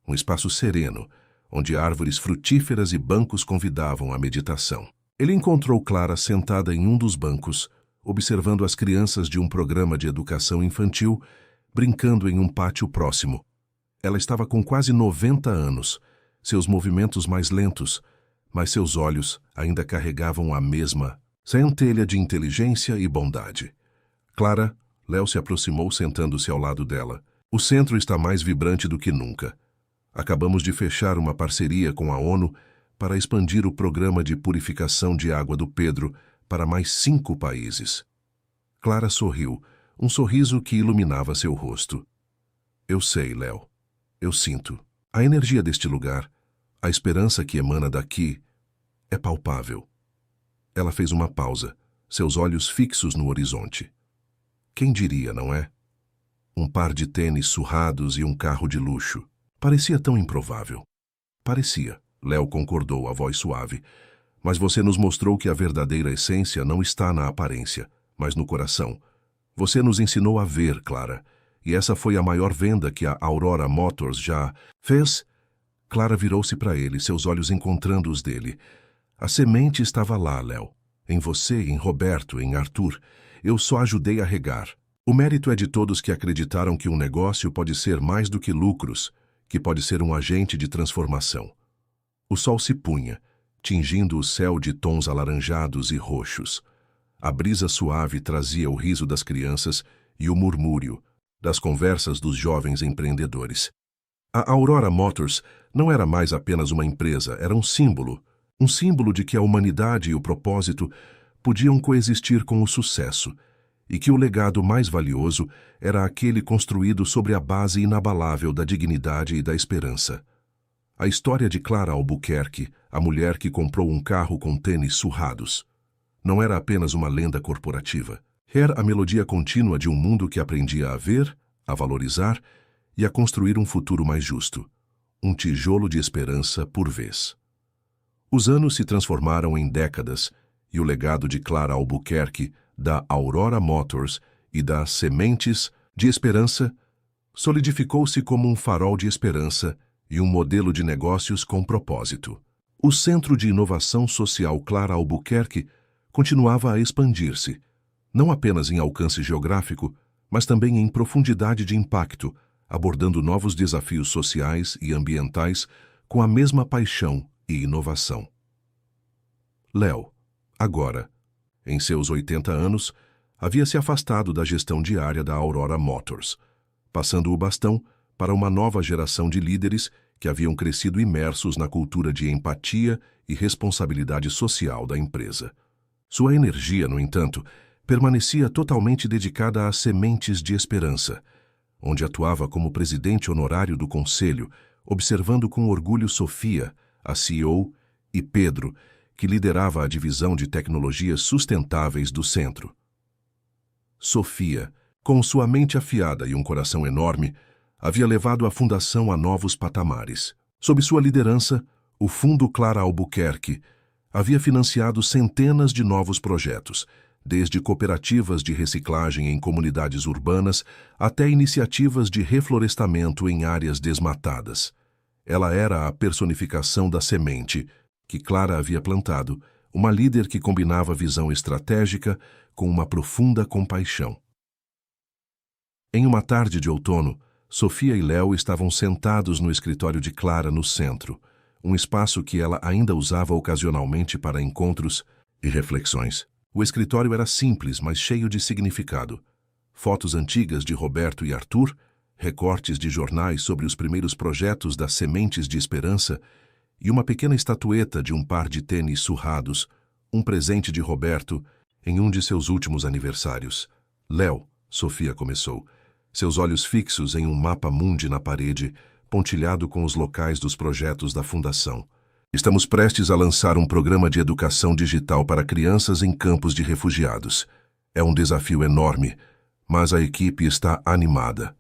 um espaço sereno, onde árvores frutíferas e bancos convidavam à meditação. Ele encontrou Clara sentada em um dos bancos, observando as crianças de um programa de educação infantil, brincando em um pátio próximo. Ela estava com quase 90 anos, seus movimentos mais lentos, mas seus olhos ainda carregavam a mesma centelha de inteligência e bondade. Clara, Léo se aproximou sentando-se ao lado dela. O centro está mais vibrante do que nunca. Acabamos de fechar uma parceria com a ONU para expandir o programa de purificação de água do Pedro para mais 5 países. Clara sorriu, um sorriso que iluminava seu rosto. Eu sei, Léo. Eu sinto. A energia deste lugar, a esperança que emana daqui, é palpável. Ela fez uma pausa, seus olhos fixos no horizonte. Quem diria, não é? Um par de tênis surrados e um carro de luxo. Parecia tão improvável. Parecia. Léo concordou, a voz suave. Mas você nos mostrou que a verdadeira essência não está na aparência, mas no coração. Você nos ensinou a ver, Clara. E essa foi a maior venda que a Aurora Motors já fez. Clara virou-se para ele, seus olhos encontrando os dele. A semente estava lá, Léo. Em você, em Roberto, em Arthur. Eu só ajudei a regar. O mérito é de todos que acreditaram que um negócio pode ser mais do que lucros, que pode ser um agente de transformação. O sol se punha, tingindo o céu de tons alaranjados e roxos. A brisa suave trazia o riso das crianças e o murmúrio das conversas dos jovens empreendedores. A Aurora Motors não era mais apenas uma empresa, era um símbolo de que a humanidade e o propósito podiam coexistir com o sucesso, e que o legado mais valioso era aquele construído sobre a base inabalável da dignidade e da esperança. A história de Clara Albuquerque, a mulher que comprou um carro com tênis surrados, não era apenas uma lenda corporativa. Era a melodia contínua de um mundo que aprendia a ver, a valorizar e a construir um futuro mais justo. Um tijolo de esperança por vez. Os anos se transformaram em décadas e o legado de Clara Albuquerque, da Aurora Motors e das Sementes de Esperança solidificou-se como um farol de esperança e um modelo de negócios com propósito. O Centro de Inovação Social Clara Albuquerque continuava a expandir-se, não apenas em alcance geográfico, mas também em profundidade de impacto, abordando novos desafios sociais e ambientais com a mesma paixão e inovação. Léo, agora, em seus 80 anos, havia se afastado da gestão diária da Aurora Motors, passando o bastão para uma nova geração de líderes que haviam crescido imersos na cultura de empatia e responsabilidade social da empresa. Sua energia, no entanto, permanecia totalmente dedicada às sementes de esperança, onde atuava como presidente honorário do conselho, observando com orgulho Sofia, a CEO, e Pedro, que liderava a divisão de tecnologias sustentáveis do centro. Sofia, com sua mente afiada e um coração enorme, havia levado a fundação a novos patamares. Sob sua liderança, o Fundo Clara Albuquerque havia financiado centenas de novos projetos, desde cooperativas de reciclagem em comunidades urbanas até iniciativas de reflorestamento em áreas desmatadas. Ela era a personificação da semente que Clara havia plantado, uma líder que combinava visão estratégica com uma profunda compaixão. Em uma tarde de outono, Sofia e Léo estavam sentados no escritório de Clara no centro, um espaço que ela ainda usava ocasionalmente para encontros e reflexões. O escritório era simples, mas cheio de significado. Fotos antigas de Roberto e Arthur, recortes de jornais sobre os primeiros projetos das Sementes de Esperança e uma pequena estatueta de um par de tênis surrados, um presente de Roberto em um de seus últimos aniversários. Léo, Sofia começou, seus olhos fixos em um mapa mundi na parede, pontilhado com os locais dos projetos da Fundação. Estamos prestes a lançar um programa de educação digital para crianças em campos de refugiados. É um desafio enorme, mas a equipe está animada.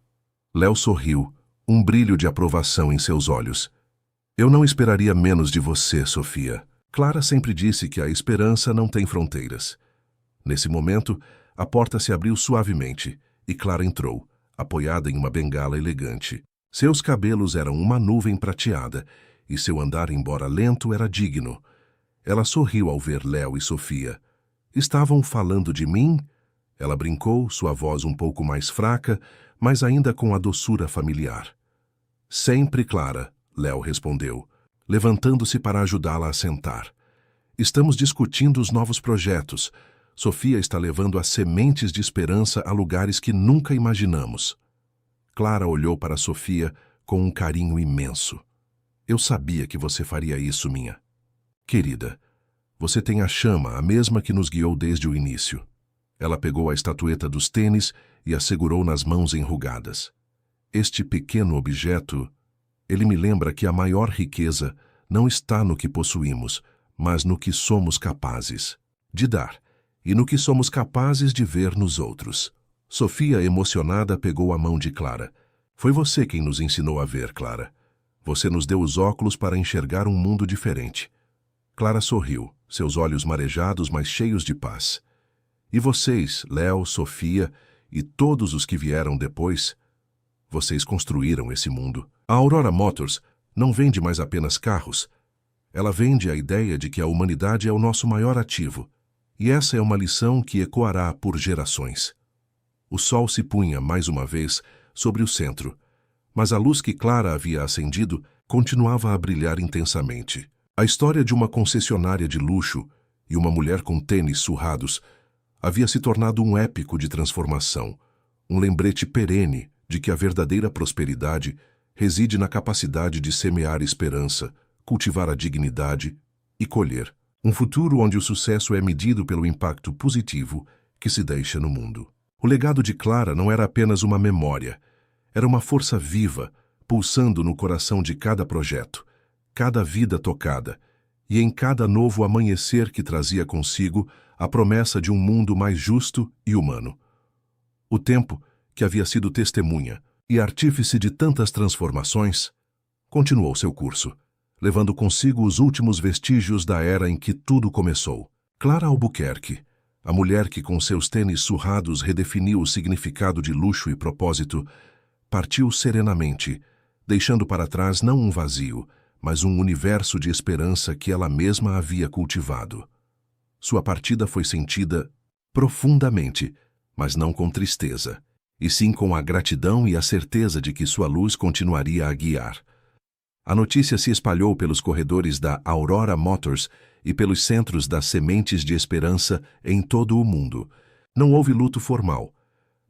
Léo sorriu, um brilho de aprovação em seus olhos. Eu não esperaria menos de você, Sofia. Clara sempre disse que a esperança não tem fronteiras. Nesse momento, a porta se abriu suavemente e Clara entrou, apoiada em uma bengala elegante. Seus cabelos eram uma nuvem prateada e seu andar, embora lento, era digno. Ela sorriu ao ver Léo e Sofia. Estavam falando de mim? Ela brincou, sua voz um pouco mais fraca, mas ainda com a doçura familiar. Sempre, Clara, Léo respondeu, levantando-se para ajudá-la a sentar. Estamos discutindo os novos projetos. Sofia está levando as sementes de esperança a lugares que nunca imaginamos. Clara olhou para Sofia com um carinho imenso. Eu sabia que você faria isso, minha querida. Você tem a chama, a mesma que nos guiou desde o início. Ela pegou a estatueta dos tênis e a segurou nas mãos enrugadas. Este pequeno objeto, ele me lembra que a maior riqueza não está no que possuímos, mas no que somos capazes de dar e no que somos capazes de ver nos outros. Sofia, emocionada, pegou a mão de Clara. Foi você quem nos ensinou a ver, Clara. Você nos deu os óculos para enxergar um mundo diferente. Clara sorriu, seus olhos marejados, mas cheios de paz. E vocês, Léo, Sofia e todos os que vieram depois, vocês construíram esse mundo. A Aurora Motors não vende mais apenas carros. Ela vende a ideia de que a humanidade é o nosso maior ativo. E essa é uma lição que ecoará por gerações. O sol se punha, mais uma vez, sobre o centro, mas a luz que Clara havia acendido continuava a brilhar intensamente. A história de uma concessionária de luxo e uma mulher com tênis surrados havia se tornado um épico de transformação, um lembrete perene de que a verdadeira prosperidade reside na capacidade de semear esperança, cultivar a dignidade e colher um futuro onde o sucesso é medido pelo impacto positivo que se deixa no mundo. O legado de Clara não era apenas uma memória, era uma força viva, pulsando no coração de cada projeto, cada vida tocada, e em cada novo amanhecer que trazia consigo a promessa de um mundo mais justo e humano. O tempo, que havia sido testemunha e artífice de tantas transformações, continuou seu curso, levando consigo os últimos vestígios da era em que tudo começou. Clara Albuquerque, a mulher que com seus tênis surrados redefiniu o significado de luxo e propósito, partiu serenamente, deixando para trás não um vazio, mas um universo de esperança que ela mesma havia cultivado. Sua partida foi sentida profundamente, mas não com tristeza, e sim com a gratidão e a certeza de que sua luz continuaria a guiar. A notícia se espalhou pelos corredores da Aurora Motors e pelos centros das Sementes de Esperança em todo o mundo. Não houve luto formal,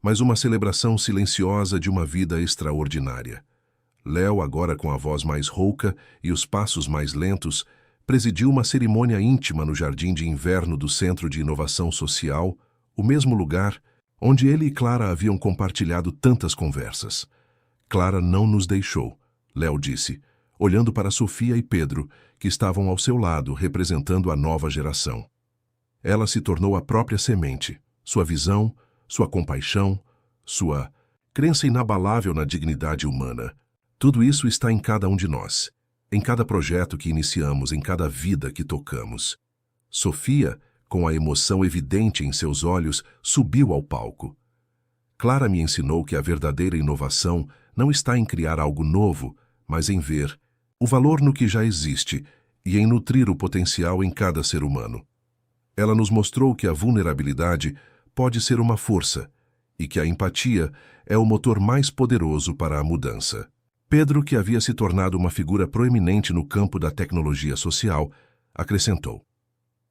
mas uma celebração silenciosa de uma vida extraordinária. Léo, agora com a voz mais rouca e os passos mais lentos, presidiu uma cerimônia íntima no jardim de inverno do Centro de Inovação Social, o mesmo lugar onde ele e Clara haviam compartilhado tantas conversas. Clara não nos deixou, Léo disse, olhando para Sofia e Pedro, que estavam ao seu lado, representando a nova geração. Ela se tornou a própria semente, sua visão, sua compaixão, sua crença inabalável na dignidade humana. Tudo isso está em cada um de nós, em cada projeto que iniciamos, em cada vida que tocamos. Sofia, com a emoção evidente em seus olhos, subiu ao palco. Clara me ensinou que a verdadeira inovação não está em criar algo novo, mas em ver o valor no que já existe e em nutrir o potencial em cada ser humano. Ela nos mostrou que a vulnerabilidade pode ser uma força e que a empatia é o motor mais poderoso para a mudança. Pedro, que havia se tornado uma figura proeminente no campo da tecnologia social, acrescentou: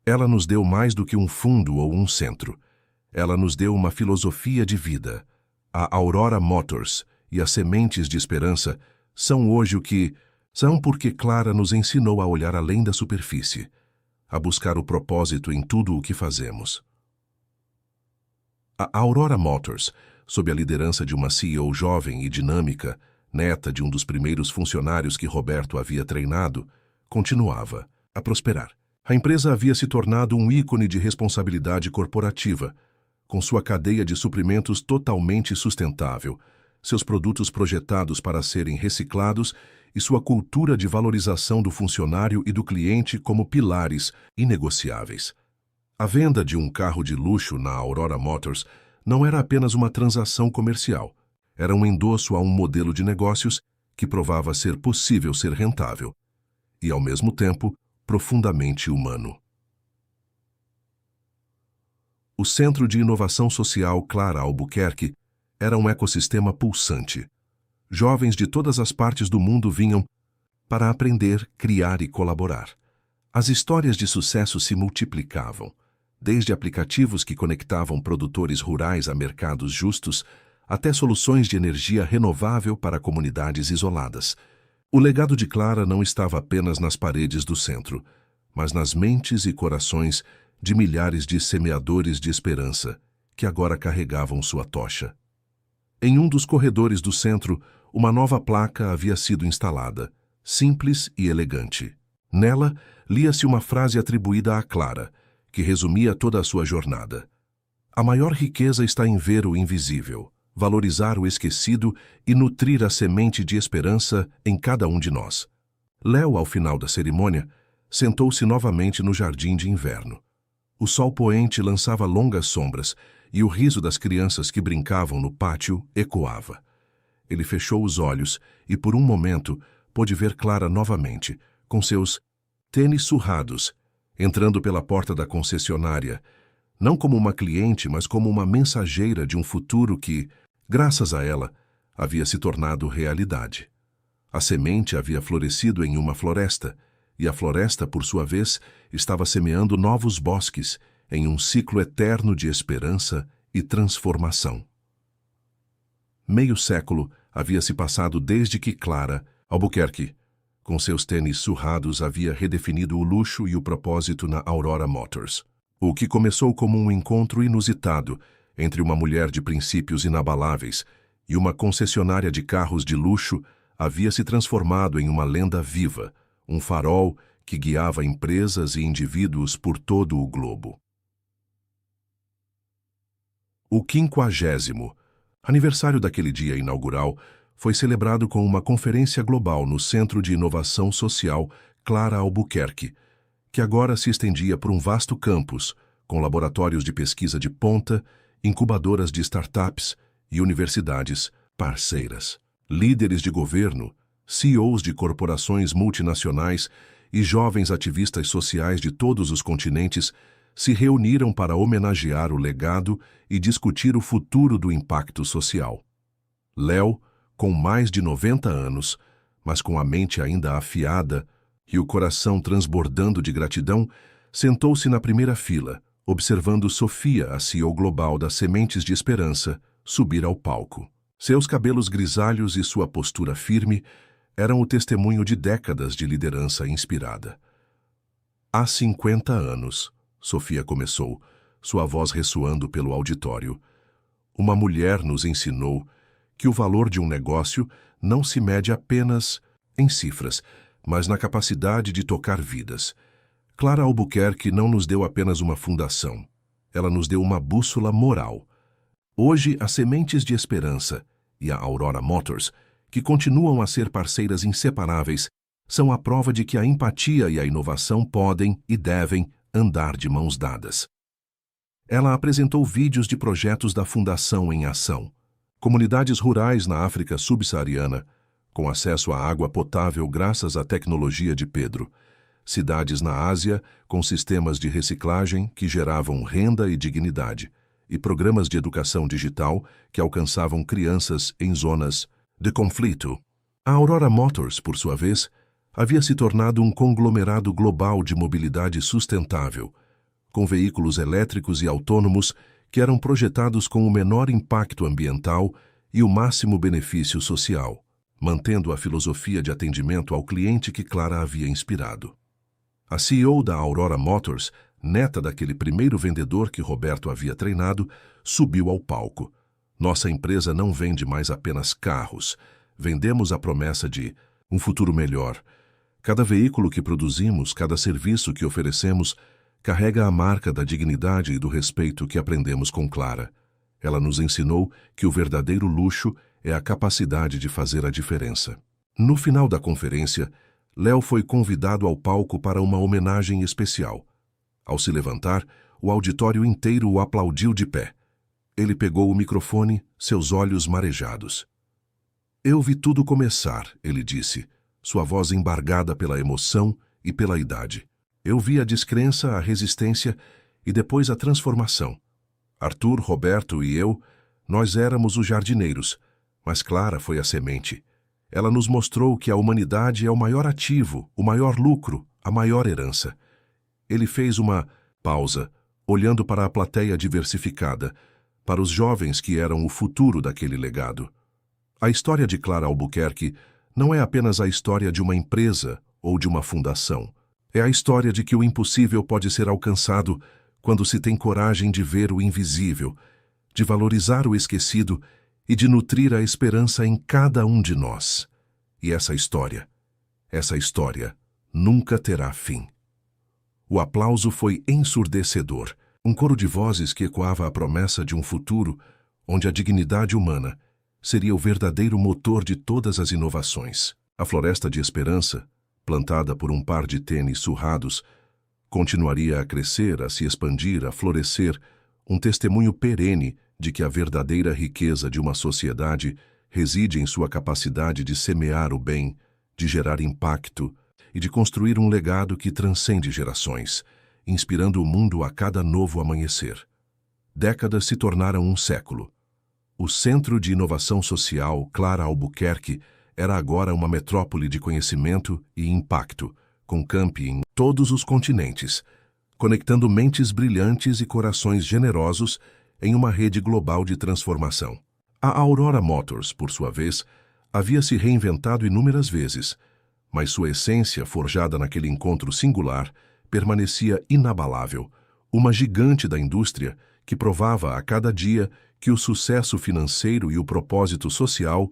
ela nos deu mais do que um fundo ou um centro. Ela nos deu uma filosofia de vida. A Aurora Motors e as sementes de esperança são hoje o que são porque Clara nos ensinou a olhar além da superfície, a buscar o propósito em tudo o que fazemos. A Aurora Motors, sob a liderança de uma CEO jovem e dinâmica, neta de um dos primeiros funcionários que Roberto havia treinado, continuava a prosperar. A empresa havia se tornado um ícone de responsabilidade corporativa, com sua cadeia de suprimentos totalmente sustentável, seus produtos projetados para serem reciclados e sua cultura de valorização do funcionário e do cliente como pilares inegociáveis. A venda de um carro de luxo na Aurora Motors não era apenas uma transação comercial, era um endosso a um modelo de negócios que provava ser possível ser rentável e, ao mesmo tempo, profundamente humano. O Centro de Inovação Social Clara Albuquerque era um ecossistema pulsante. Jovens de todas as partes do mundo vinham para aprender, criar e colaborar. As histórias de sucesso se multiplicavam, desde aplicativos que conectavam produtores rurais a mercados justos, até soluções de energia renovável para comunidades isoladas. O legado de Clara não estava apenas nas paredes do centro, mas nas mentes e corações de milhares de semeadores de esperança que agora carregavam sua tocha. Em um dos corredores do centro, uma nova placa havia sido instalada, simples e elegante. Nela, lia-se uma frase atribuída a Clara, que resumia toda a sua jornada. A maior riqueza está em ver o invisível, valorizar o esquecido e nutrir a semente de esperança em cada um de nós. Léo, ao final da cerimônia, sentou-se novamente no jardim de inverno. O sol poente lançava longas sombras e o riso das crianças que brincavam no pátio ecoava. Ele fechou os olhos e, por um momento, pôde ver Clara novamente, com seus tênis surrados, entrando pela porta da concessionária, não como uma cliente, mas como uma mensageira de um futuro que, graças a ela, havia se tornado realidade. A semente havia florescido em uma floresta, e a floresta, por sua vez, estava semeando novos bosques em um ciclo eterno de esperança e transformação. Meio século havia se passado desde que Clara Albuquerque, com seus tênis surrados, havia redefinido o luxo e o propósito na Aurora Motors. O que começou como um encontro inusitado entre uma mulher de princípios inabaláveis e uma concessionária de carros de luxo havia se transformado em uma lenda viva, um farol que guiava empresas e indivíduos por todo o globo. O 50º aniversário daquele dia inaugural foi celebrado com uma conferência global no Centro de Inovação Social Clara Albuquerque, que agora se estendia por um vasto campus, com laboratórios de pesquisa de ponta, incubadoras de startups e universidades parceiras. Líderes de governo, CEOs de corporações multinacionais e jovens ativistas sociais de todos os continentes se reuniram para homenagear o legado e discutir o futuro do impacto social. Léo, com mais de 90 anos, mas com a mente ainda afiada e o coração transbordando de gratidão, sentou-se na primeira fila, observando Sofia, a CEO global das Sementes de Esperança, subir ao palco. Seus cabelos grisalhos e sua postura firme eram o testemunho de décadas de liderança inspirada. Há 50 anos, Sofia começou, sua voz ressoando pelo auditório, uma mulher nos ensinou que o valor de um negócio não se mede apenas em cifras, mas na capacidade de tocar vidas. Clara Albuquerque não nos deu apenas uma fundação, ela nos deu uma bússola moral. Hoje, as Sementes de Esperança e a Aurora Motors, que continuam a ser parceiras inseparáveis, são a prova de que a empatia e a inovação podem e devem andar de mãos dadas. Ela apresentou vídeos de projetos da Fundação em ação. Comunidades rurais na África subsaariana, com acesso à água potável graças à tecnologia de Pedro. Cidades na Ásia, com sistemas de reciclagem que geravam renda e dignidade. E programas de educação digital que alcançavam crianças em zonas de conflito. A Aurora Motors, por sua vez, havia se tornado um conglomerado global de mobilidade sustentável, com veículos elétricos e autônomos que eram projetados com o menor impacto ambiental e o máximo benefício social, mantendo a filosofia de atendimento ao cliente que Clara havia inspirado. A CEO da Aurora Motors, neta daquele primeiro vendedor que Roberto havia treinado, subiu ao palco. Nossa empresa não vende mais apenas carros. Vendemos a promessa de um futuro melhor. Cada veículo que produzimos, cada serviço que oferecemos, carrega a marca da dignidade e do respeito que aprendemos com Clara. Ela nos ensinou que o verdadeiro luxo é a capacidade de fazer a diferença. No final da conferência, Léo foi convidado ao palco para uma homenagem especial. Ao se levantar, o auditório inteiro o aplaudiu de pé. Ele pegou o microfone, seus olhos marejados. Eu vi tudo começar, ele disse, sua voz embargada pela emoção e pela idade. Eu vi a descrença, a resistência e depois a transformação. Arthur, Roberto e eu, nós éramos os jardineiros, mas Clara foi a semente. Ela nos mostrou que a humanidade é o maior ativo, o maior lucro, a maior herança. Ele fez uma pausa, olhando para a plateia diversificada, para os jovens que eram o futuro daquele legado. A história de Clara Albuquerque não é apenas a história de uma empresa ou de uma fundação. É a história de que o impossível pode ser alcançado quando se tem coragem de ver o invisível, de valorizar o esquecido e de nutrir a esperança em cada um de nós. E essa história nunca terá fim. O aplauso foi ensurdecedor, um coro de vozes que ecoava a promessa de um futuro onde a dignidade humana seria o verdadeiro motor de todas as inovações. A floresta de esperança, plantada por um par de tênis surrados, continuaria a crescer, a se expandir, a florescer, um testemunho perene de que a verdadeira riqueza de uma sociedade reside em sua capacidade de semear o bem, de gerar impacto e de construir um legado que transcende gerações, inspirando o mundo a cada novo amanhecer. Décadas se tornaram um século. O Centro de Inovação Social Clara Albuquerque era agora uma metrópole de conhecimento e impacto, com campi em todos os continentes, conectando mentes brilhantes e corações generosos em uma rede global de transformação. A Aurora Motors, por sua vez, havia se reinventado inúmeras vezes, mas sua essência, forjada naquele encontro singular, permanecia inabalável, uma gigante da indústria que provava a cada dia que o sucesso financeiro e o propósito social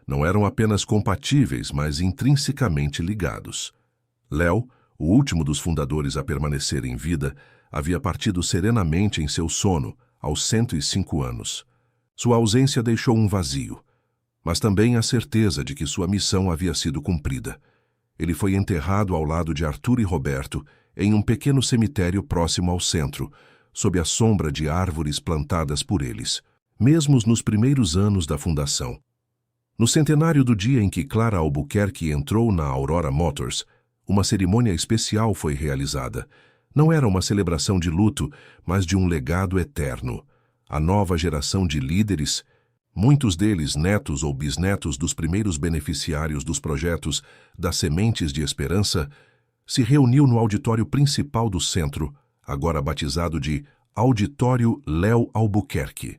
não eram apenas compatíveis, mas intrinsecamente ligados. Léo, o último dos fundadores a permanecer em vida, havia partido serenamente em seu sono, aos 105 anos. Sua ausência deixou um vazio, mas também a certeza de que sua missão havia sido cumprida. Ele foi enterrado ao lado de Arthur e Roberto, em um pequeno cemitério próximo ao centro, sob a sombra de árvores plantadas por eles, mesmo nos primeiros anos da fundação. No centenário do dia em que Clara Albuquerque entrou na Aurora Motors, uma cerimônia especial foi realizada. Não era uma celebração de luto, mas de um legado eterno. A nova geração de líderes, muitos deles netos ou bisnetos dos primeiros beneficiários dos projetos das Sementes de Esperança, se reuniu no auditório principal do centro, agora batizado de Auditório Léo Albuquerque.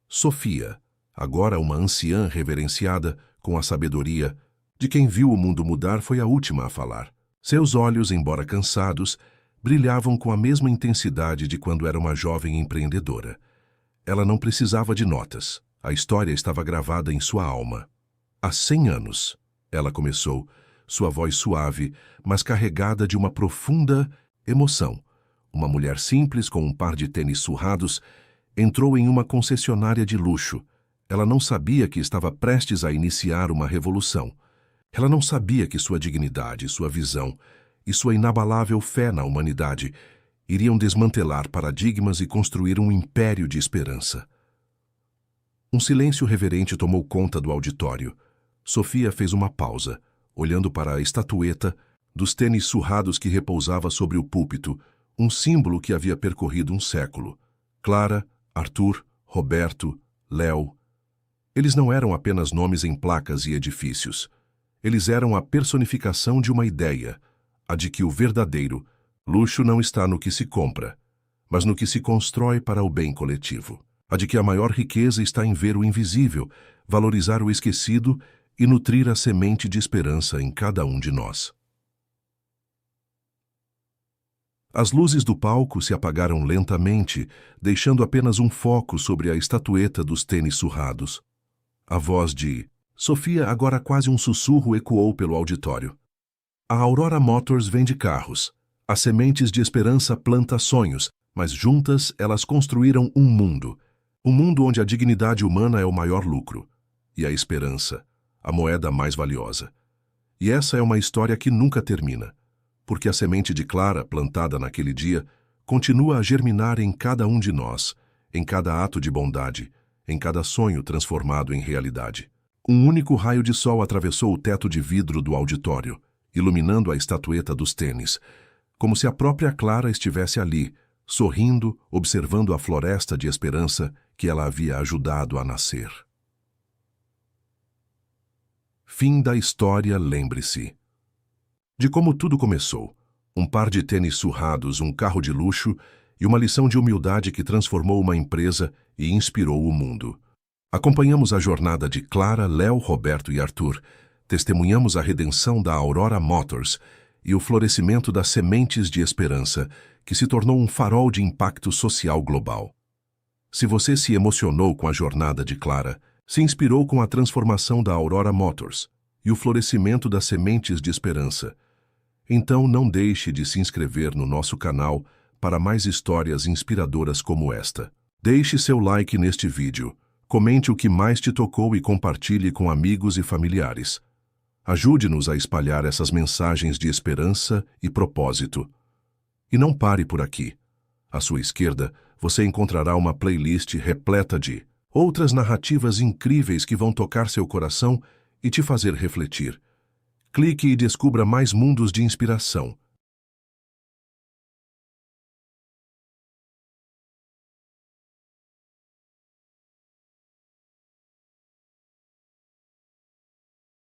Sofia, agora uma anciã reverenciada com a sabedoria de quem viu o mundo mudar, foi a última a falar. Seus olhos, embora cansados, brilhavam com a mesma intensidade de quando era uma jovem empreendedora. Ela não precisava de notas. A história estava gravada em sua alma. Há 100 anos, ela começou, sua voz suave, mas carregada de uma profunda emoção. Uma mulher simples com um par de tênis surrados entrou em uma concessionária de luxo. Ela não sabia que estava prestes a iniciar uma revolução. Ela não sabia que sua dignidade, sua visão e sua inabalável fé na humanidade iriam desmantelar paradigmas e construir um império de esperança. Um silêncio reverente tomou conta do auditório. Sofia fez uma pausa, olhando para a estatueta dos tênis surrados que repousava sobre o púlpito, um símbolo que havia percorrido um século. Clara, Arthur, Roberto, Léo. Eles não eram apenas nomes em placas e edifícios. Eles eram a personificação de uma ideia, a de que o verdadeiro luxo não está no que se compra, mas no que se constrói para o bem coletivo. A de que a maior riqueza está em ver o invisível, valorizar o esquecido e nutrir a semente de esperança em cada um de nós. As luzes do palco se apagaram lentamente, deixando apenas um foco sobre a estatueta dos tênis surrados. A voz de Sofia, agora quase um sussurro, ecoou pelo auditório. A Aurora Motors vende carros. As sementes de esperança planta sonhos, mas juntas elas construíram um mundo. Um mundo onde a dignidade humana é o maior lucro. E a esperança, a moeda mais valiosa. E essa é uma história que nunca termina, porque a semente de Clara, plantada naquele dia, continua a germinar em cada um de nós, em cada ato de bondade, em cada sonho transformado em realidade. Um único raio de sol atravessou o teto de vidro do auditório, iluminando a estatueta dos tênis, como se a própria Clara estivesse ali, sorrindo, observando a floresta de esperança que ela havia ajudado a nascer. Fim da história, lembre-se. De como tudo começou, um par de tênis surrados, um carro de luxo e uma lição de humildade que transformou uma empresa e inspirou o mundo. Acompanhamos a jornada de Clara, Léo, Roberto e Arthur, testemunhamos a redenção da Aurora Motors e o florescimento das sementes de esperança, que se tornou um farol de impacto social global. Se você se emocionou com a jornada de Clara, se inspirou com a transformação da Aurora Motors e o florescimento das sementes de esperança, então não deixe de se inscrever no nosso canal para mais histórias inspiradoras como esta. Deixe seu like neste vídeo, comente o que mais te tocou e compartilhe com amigos e familiares. Ajude-nos a espalhar essas mensagens de esperança e propósito. E não pare por aqui. À sua esquerda, você encontrará uma playlist repleta de outras narrativas incríveis que vão tocar seu coração e te fazer refletir. Clique e descubra mais mundos de inspiração.